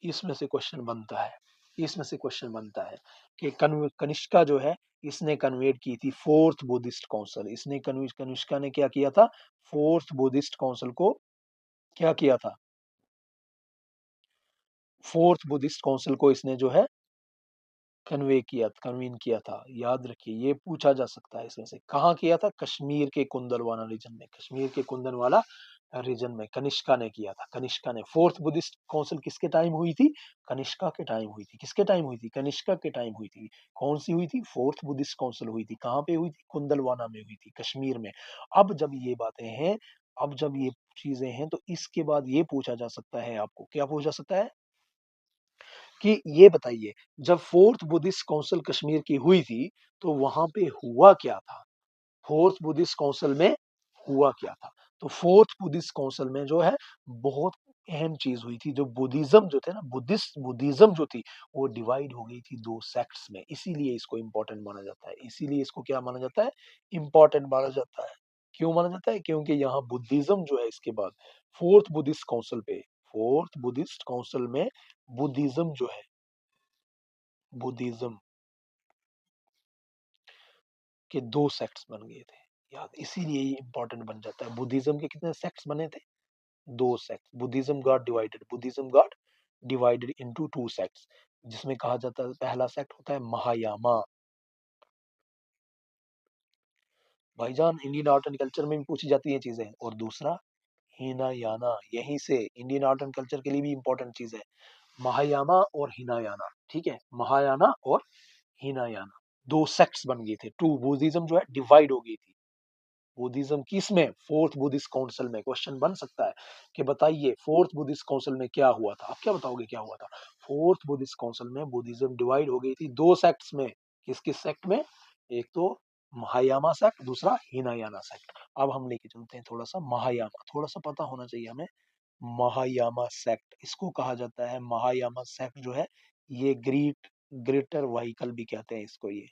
इसमें से क्वेश्चन बनता है, इसमें से क्वेश्चन बनता है कि कनिष्का जो है इसने कन्वेट की थी फोर्थ बुद्धिस्ट काउंसिल। इसने कनिष्का ने क्या किया था, फोर्थ बुद्धिस्ट काउंसिल को क्या किया था, फोर्थ बुद्धिस्ट काउंसिल को इसने जो है कन्वीन किया था। याद रखिए ये पूछा जा सकता है इसमें से। कहाँ किया था, कश्मीर के कुंदलवाना रीजन में, कश्मीर के कुंदनवाला रीजन में कनिष्का ने किया था। कनिष्का ने फोर्थ बुद्धिस्ट काउंसिल किसके टाइम हुई थी, कनिष्का के टाइम हुई थी। किसके टाइम हुई थी, कनिष्का के टाइम हुई थी। कौन सी हुई थी, फोर्थ बुद्धिस्ट काउंसिल हुई थी। कहाँ पे हुई थी, कुंदलवाना में हुई थी, कश्मीर में। अब जब ये बातें हैं, अब जब ये चीजें हैं तो इसके बाद ये पूछा जा सकता है, आपको क्या पूछा जा सकता है कि ये बताइए जब फोर्थ बुद्धिस्ट काउंसिल कश्मीर की हुई थी तो वहां पे हुआ क्या था, फोर्थ बुद्धिस्ट काउंसिल में हुआ क्या था। तो फोर्थ बुद्धिस्ट काउंसिल में जो है बहुत अहम चीज हुई थी। जो बुद्धिज्म जो थे ना, बुद्धिज्म जो थी वो डिवाइड हो गई थी दो सेक्ट्स में, इसीलिए इसको इंपॉर्टेंट माना जाता है। इसीलिए इसको क्या माना जाता है, इंपॉर्टेंट माना जाता है। क्यों माना जाता है, क्योंकि यहाँ बुद्धिज्म जो है इसके बाद फोर्थ बुद्धिस्ट काउंसिल पे, फोर्थ बुद्धिस्ट काउंसिल में बुद्धिज्म जो है, बुद्धिज्म के दो सेक्ट्स बन गए थे। याद, इसीलिए ये इंपॉर्टेंट बन जाता है। बुद्धिज्म के कितने सेक्ट्स बने थे, दो sects. Buddhism got divided into two sects, जिसमें कहा जाता है पहला सेक्ट होता है महायामा। भाईजान इंडियन आर्ट एंड कल्चर में भी पूछी जाती है चीजें। और दूसरा हीनायाना, यहीं से इंडियन आर्ट एंड कल्चर के लिए भी इंपॉर्टेंट चीज है, महायामा और हीनायाना। ठीक है, महायाना और हीनायाना दो सेक्ट्स बन गए थे, टू बुद्धिज्म जो है डिवाइड हो गई थी। बुद्धिज्म किस में, फोर्थ बुद्धिस्ट काउंसिल में। क्वेश्चन बन सकता है कि बताइए फोर्थ बुद्धिस्ट काउंसिल में क्या हुआ था। आप क्या बताओगे क्या हुआ था, फोर्थ बुद्धिस्ट काउंसिल में बुद्धिज्म डिवाइड हो गई थी दो सेक्ट्स में। किस किस सेक्ट में, एक तो महायामा सेक्ट, दूसरा हिनायाना सेक्ट। अब हम लेके चलते हैं थोड़ा सा महायामा, थोड़ा सा पता होना चाहिए हमें। महायामा सेक्ट इसको कहा जाता है, महायामा सेक्ट जो है ये ग्रेटर व्हीकल भी कहते हैं इसको। ये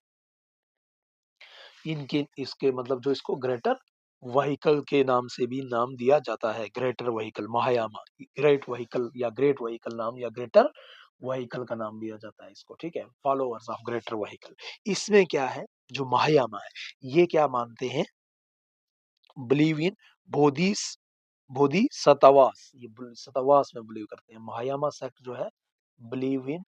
इनके इसके मतलब जो इसको ग्रेटर व्हीकल के नाम से भी नाम दिया जाता है, ग्रेटर व्हीकल महायामा, ग्रेट व्हीकल या ग्रेट व्हीकल नाम या ग्रेटर व्हीकल का नाम दिया जाता है इसको। ठीक है, फॉलोअर्स ऑफ ग्रेटर व्हीकल। इसमें क्या है, जो महायामा है ये क्या मानते हैं, बिलीव इन बोधिस बोधि सतवास, ये सतवास में बिलीव करते हैं। महायामा सेक्ट जो है believe in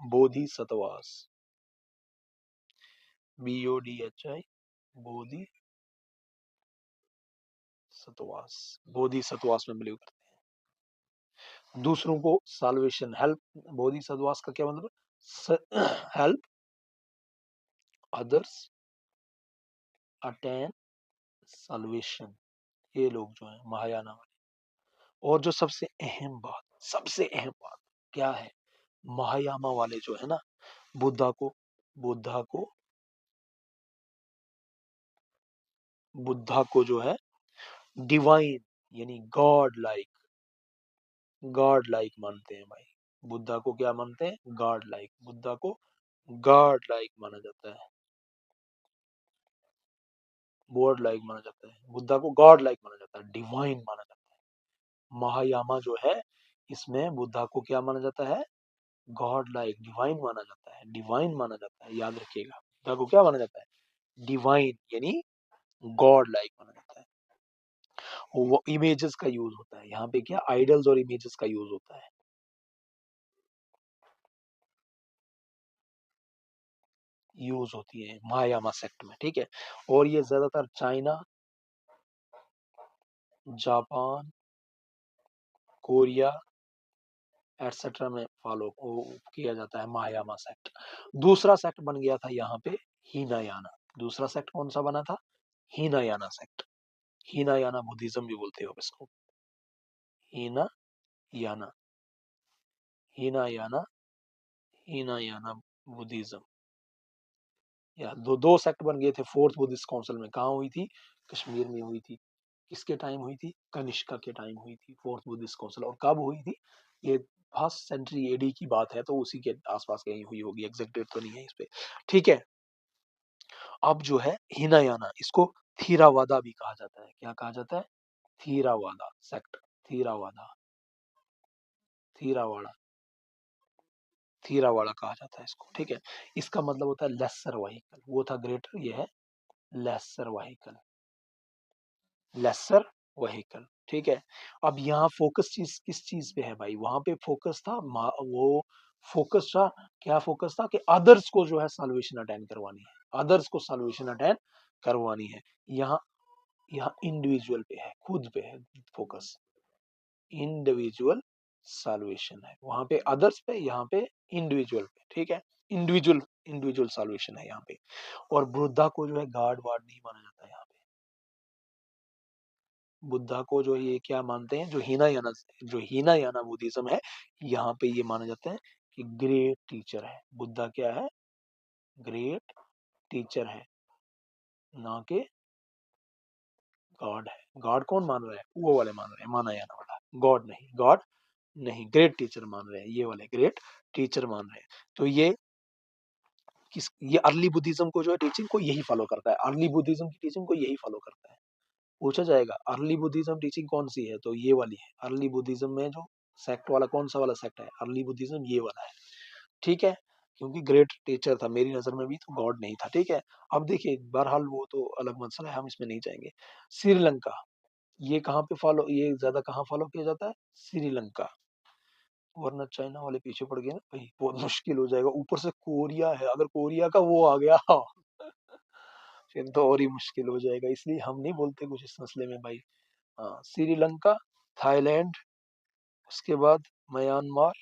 Bodhi Satwas, BODHI, बोधि सतवास, बोधि सतवास में बिलीव करते हैं। दूसरों को साल्वेशन हेल्प, बोधि सतवास का क्या मतलब, हेल्प अदर्स अटेन साल्वेशन। ये लोग जो है महायाना वाले। और जो सबसे अहम बात क्या है, महायामा वाले जो है ना बुद्धा को बुद्धा को बुद्धा को जो है डिवाइन यानी गॉड लाइक मानते हैं भाई। बुद्धा को क्या मानते हैं, गॉड लाइक। बुद्धा को गॉड लाइक माना जाता है, गॉड लाइक माना जाता है। बुद्धा को गॉड लाइक माना जाता है, डिवाइन माना जाता है। महायामा जो है इसमें बुद्धा को क्या माना जाता है, गॉड लाइक डिवाइन माना जाता है, डिवाइन माना जाता है। याद रखिएगा, बुद्धा को क्या माना जाता है, डिवाइन यानी गॉड लाइक माना जाता है। वो इमेजेस का यूज होता है यहाँ पे, क्या आइडल्स और इमेजेस का यूज होता है, यूज होती है महायामा सेक्ट में। ठीक है, और ये ज्यादातर चाइना जापान, कोरिया एटसेट्रा में फॉलो किया जाता है महायामा सेक्ट। दूसरा सेक्ट बन गया था यहाँ पे हीनायाना। दूसरा सेक्ट कौन सा बना था? हीनायाना सेक्ट। हीनायाना बुद्धिज्म भी बोलते हो इसको। हीनायाना, हीनायाना, हीनायाना बुद्धिज्म। या दो दो सेक्ट बन गए थे फोर्थ बुद्धिस्ट काउंसिल में। कहाँ हुई थी? कश्मीर में हुई थी। किसके टाइम हुई थी? कनिष्का के टाइम हुई थी फोर्थ बुद्धिस्ट काउंसिल। और कब हुई थी? ये फर्स्ट सेंचुरी एडी की बात है, तो उसी के आसपास कहीं हुई होगी, एग्जैक्ट डेट तो नहीं है इस पे। ठीक है। अब जो है हिनायाना, इसको थीरावादा भी कहा जाता है। क्या कहा जाता है? थीरावादा सेक्ट। थीरावादा, थीरावाड़ा, थीरावाड़ा कहा जाता है इसको। ठीक है। इसका मतलब होता है लेसर व्हीकल। वो था ग्रेटर, ये है लेसर व्हीकल। Laser vehicle. ठीक है। अब यहाँ फोकस चीज किस चीज पे है भाई? वहां पे फोकस था वो फोकस था, क्या फोकस था कि अदर्स को जो है सॉल्वेशन अटेंड करवानी है। अदर्स को सॉल्वेशन अटेंड करवानी है। यहाँ यहाँ इंडिविजुअल पे है, खुद पे है फोकस। इंडिविजुअल सॉल्वेशन है वहां पे, अदर्स पे, यहाँ पे इंडिविजुअल पे। ठीक है। इंडिविजुअल इंडिविजुअल सॉल्वेशन है यहाँ पे। और बुद्धा को जो है गॉड वाड नहीं माना जाता है यहाँ पे। बुद्धा को जो ये क्या मानते हैं, जो हीनायाना बुद्धिज्म है, यहाँ पे ये माना जाता है कि ग्रेट टीचर है बुद्धा। क्या है? ग्रेट टीचर है, ना कि गॉड है। गॉड कौन मान रहा है? वो वाले मान रहे हैं, मानायाना वाला। गॉड नहीं, गॉड नहीं, ग्रेट टीचर मान रहे हैं, ये वाले ग्रेट टीचर मान रहे हैं। तो ये अर्ली बुद्धिज्म को जो है टीचिंग को यही फॉलो करता है। अर्ली बुद्धिज्म की टीचिंग को यही फॉलो करता है। पूछा जाएगा अर्ली बुद्धिज्म टीचिंग कौन सी है, तो ये वाली है। अर्ली बुद्धिज्म में जो सेक्ट वाला कौन सा वाला सेक्ट है? अर्ली बुद्धिज्म ये वाला है। ठीक है। क्योंकि ग्रेट टीचर था मेरी नजर में भी, तो गॉड नहीं था। ठीक है। अब देखिए, बहरहाल वो तो अलग मसला है, हम इसमें नहीं जाएंगे। श्रीलंका, ये कहाँ पे फॉलो, ये ज्यादा कहाँ फॉलो किया जाता है? श्रीलंका। वरना चाइना वाले पीछे पड़ गए ना भाई, बहुत मुश्किल हो जाएगा। ऊपर से कोरिया है, अगर कोरिया का वो आ गया फिर तो और ही मुश्किल हो जाएगा। इसलिए हम नहीं बोलते कुछ इस मसले में भाई। हाँ, श्रीलंका, थाईलैंड, उसके बाद म्यांमार,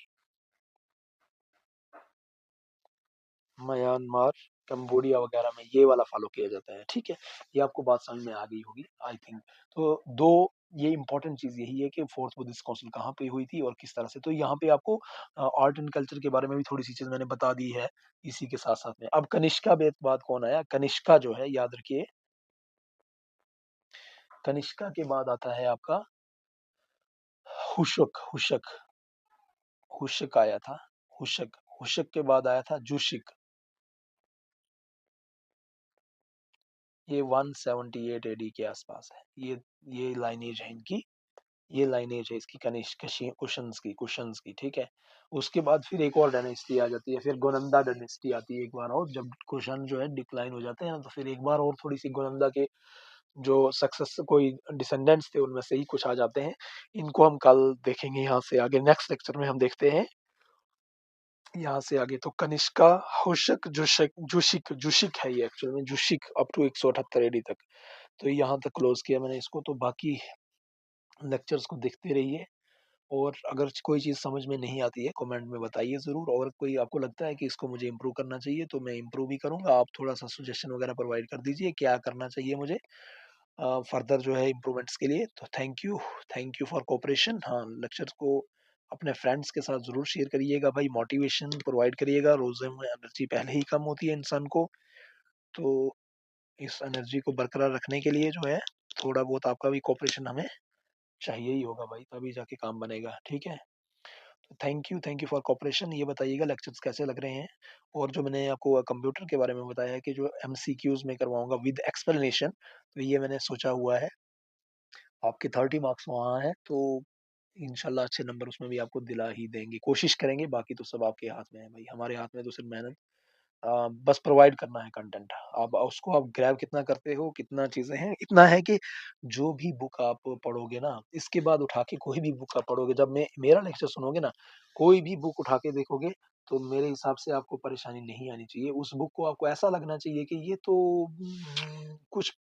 म्यांमार, कंबोडिया वगैरह में ये वाला फॉलो किया जाता है। ठीक है। ये आपको बात समझ में आ गई होगी आई थिंक। तो दो ये इंपॉर्टेंट चीज यही है कि फोर्थ बुद्धिस्ट काउंसिल कहाँ पे हुई थी और किस तरह से। तो यहाँ पे आपको आर्ट एंड कल्चर के बारे में भी थोड़ी सी चीज मैंने बता दी है इसी के साथ साथ में। अब कनिष्का बाद कौन आया? कनिष्का जो है, याद रखिए, कनिष्का के बाद आता है आपका हुशक। हुशक, हुशक आया था। हुशक, हुशक के बाद आया था जुशिक। ये 178 एडी के आसपास है। ये लाइनेज है इनकी, ये लाइनेज है इसकी कुशन्स की। ठीक है। उसके बाद फिर एक और डायनेस्टी आ जाती है, फिर गोनंदा डायनेस्टी आती है एक बार और। जब कुशन जो है डिक्लाइन हो जाते हैं ना, तो फिर एक बार और थोड़ी सी गोनंदा के जो सक्सेस कोई डिसेंडेंट्स थे उनमें से ही कुछ आ जाते हैं। इनको हम कल देखेंगे यहाँ से आगे, नेक्स्ट लेक्चर में हम देखते हैं यहाँ से आगे। तो कनिष्का, हुशक, जुशिक है ये एक्चुअल में, जुशिक अप टू 178 एडी तक। तो यहाँ तक क्लोज किया मैंने इसको। तो बाकी लेक्चर्स को देखते रहिए, और अगर कोई चीज़ समझ में नहीं आती है कमेंट में बताइए ज़रूर। और कोई आपको लगता है कि इसको मुझे इम्प्रूव करना चाहिए, तो मैं इम्प्रूव भी करूँगा। आप थोड़ा सा सजेशन वगैरह प्रोवाइड कर दीजिए क्या करना चाहिए मुझे फर्दर जो है इम्प्रूवमेंट्स के लिए। तो थैंक यू फॉर कोऑपरेशन। हाँ, लेक्चर्स को अपने फ्रेंड्स के साथ ज़रूर शेयर करिएगा भाई, मोटिवेशन प्रोवाइड करिएगा। रोज़े में एनर्जी पहले ही कम होती है इंसान को, तो इस एनर्जी को बरकरार रखने के लिए जो है थोड़ा बहुत आपका भी कोऑपरेशन हमें चाहिए ही होगा भाई, तभी जाके काम बनेगा। ठीक है। तो थैंक यू फॉर कोऑपरेशन। ये बताइएगा लेक्चर्स कैसे लग रहे हैं। और जो मैंने आपको कंप्यूटर के बारे में बताया है कि जो एमसीक्यूज में करवाऊंगा विद एक्सप्लेनेशन, तो ये मैंने सोचा हुआ है। आपके 30 मार्क्स वहाँ है, तो इंशाल्लाह अच्छे नंबर उसमें भी आपको दिला ही देंगे, कोशिश करेंगे। बाकी तो सब आपके हाथ में है भाई, हमारे हाथ में तो सिर्फ मेहनत बस प्रोवाइड करना है कंटेंट। आप उसको आप ग्रैब कितना करते हो, कितना चीजें हैं, इतना है कि जो भी बुक आप पढ़ोगे ना, इसके बाद उठा के कोई भी बुक आप पढ़ोगे, जब मैं मेरा लेक्चर सुनोगे ना, कोई भी बुक उठा के देखोगे, तो मेरे हिसाब से आपको परेशानी नहीं आनी चाहिए। उस बुक को आपको ऐसा लगना चाहिए कि ये तो कुछ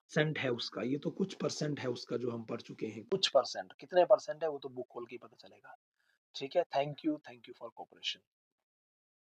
परसेंट है उसका, ये तो कुछ परसेंट है उसका जो हम पढ़ चुके हैं, कुछ परसेंट, कितने परसेंट है वो तो बुक खोल के ही पता चलेगा। ठीक है, थैंक यू फॉर कोऑपरेशन।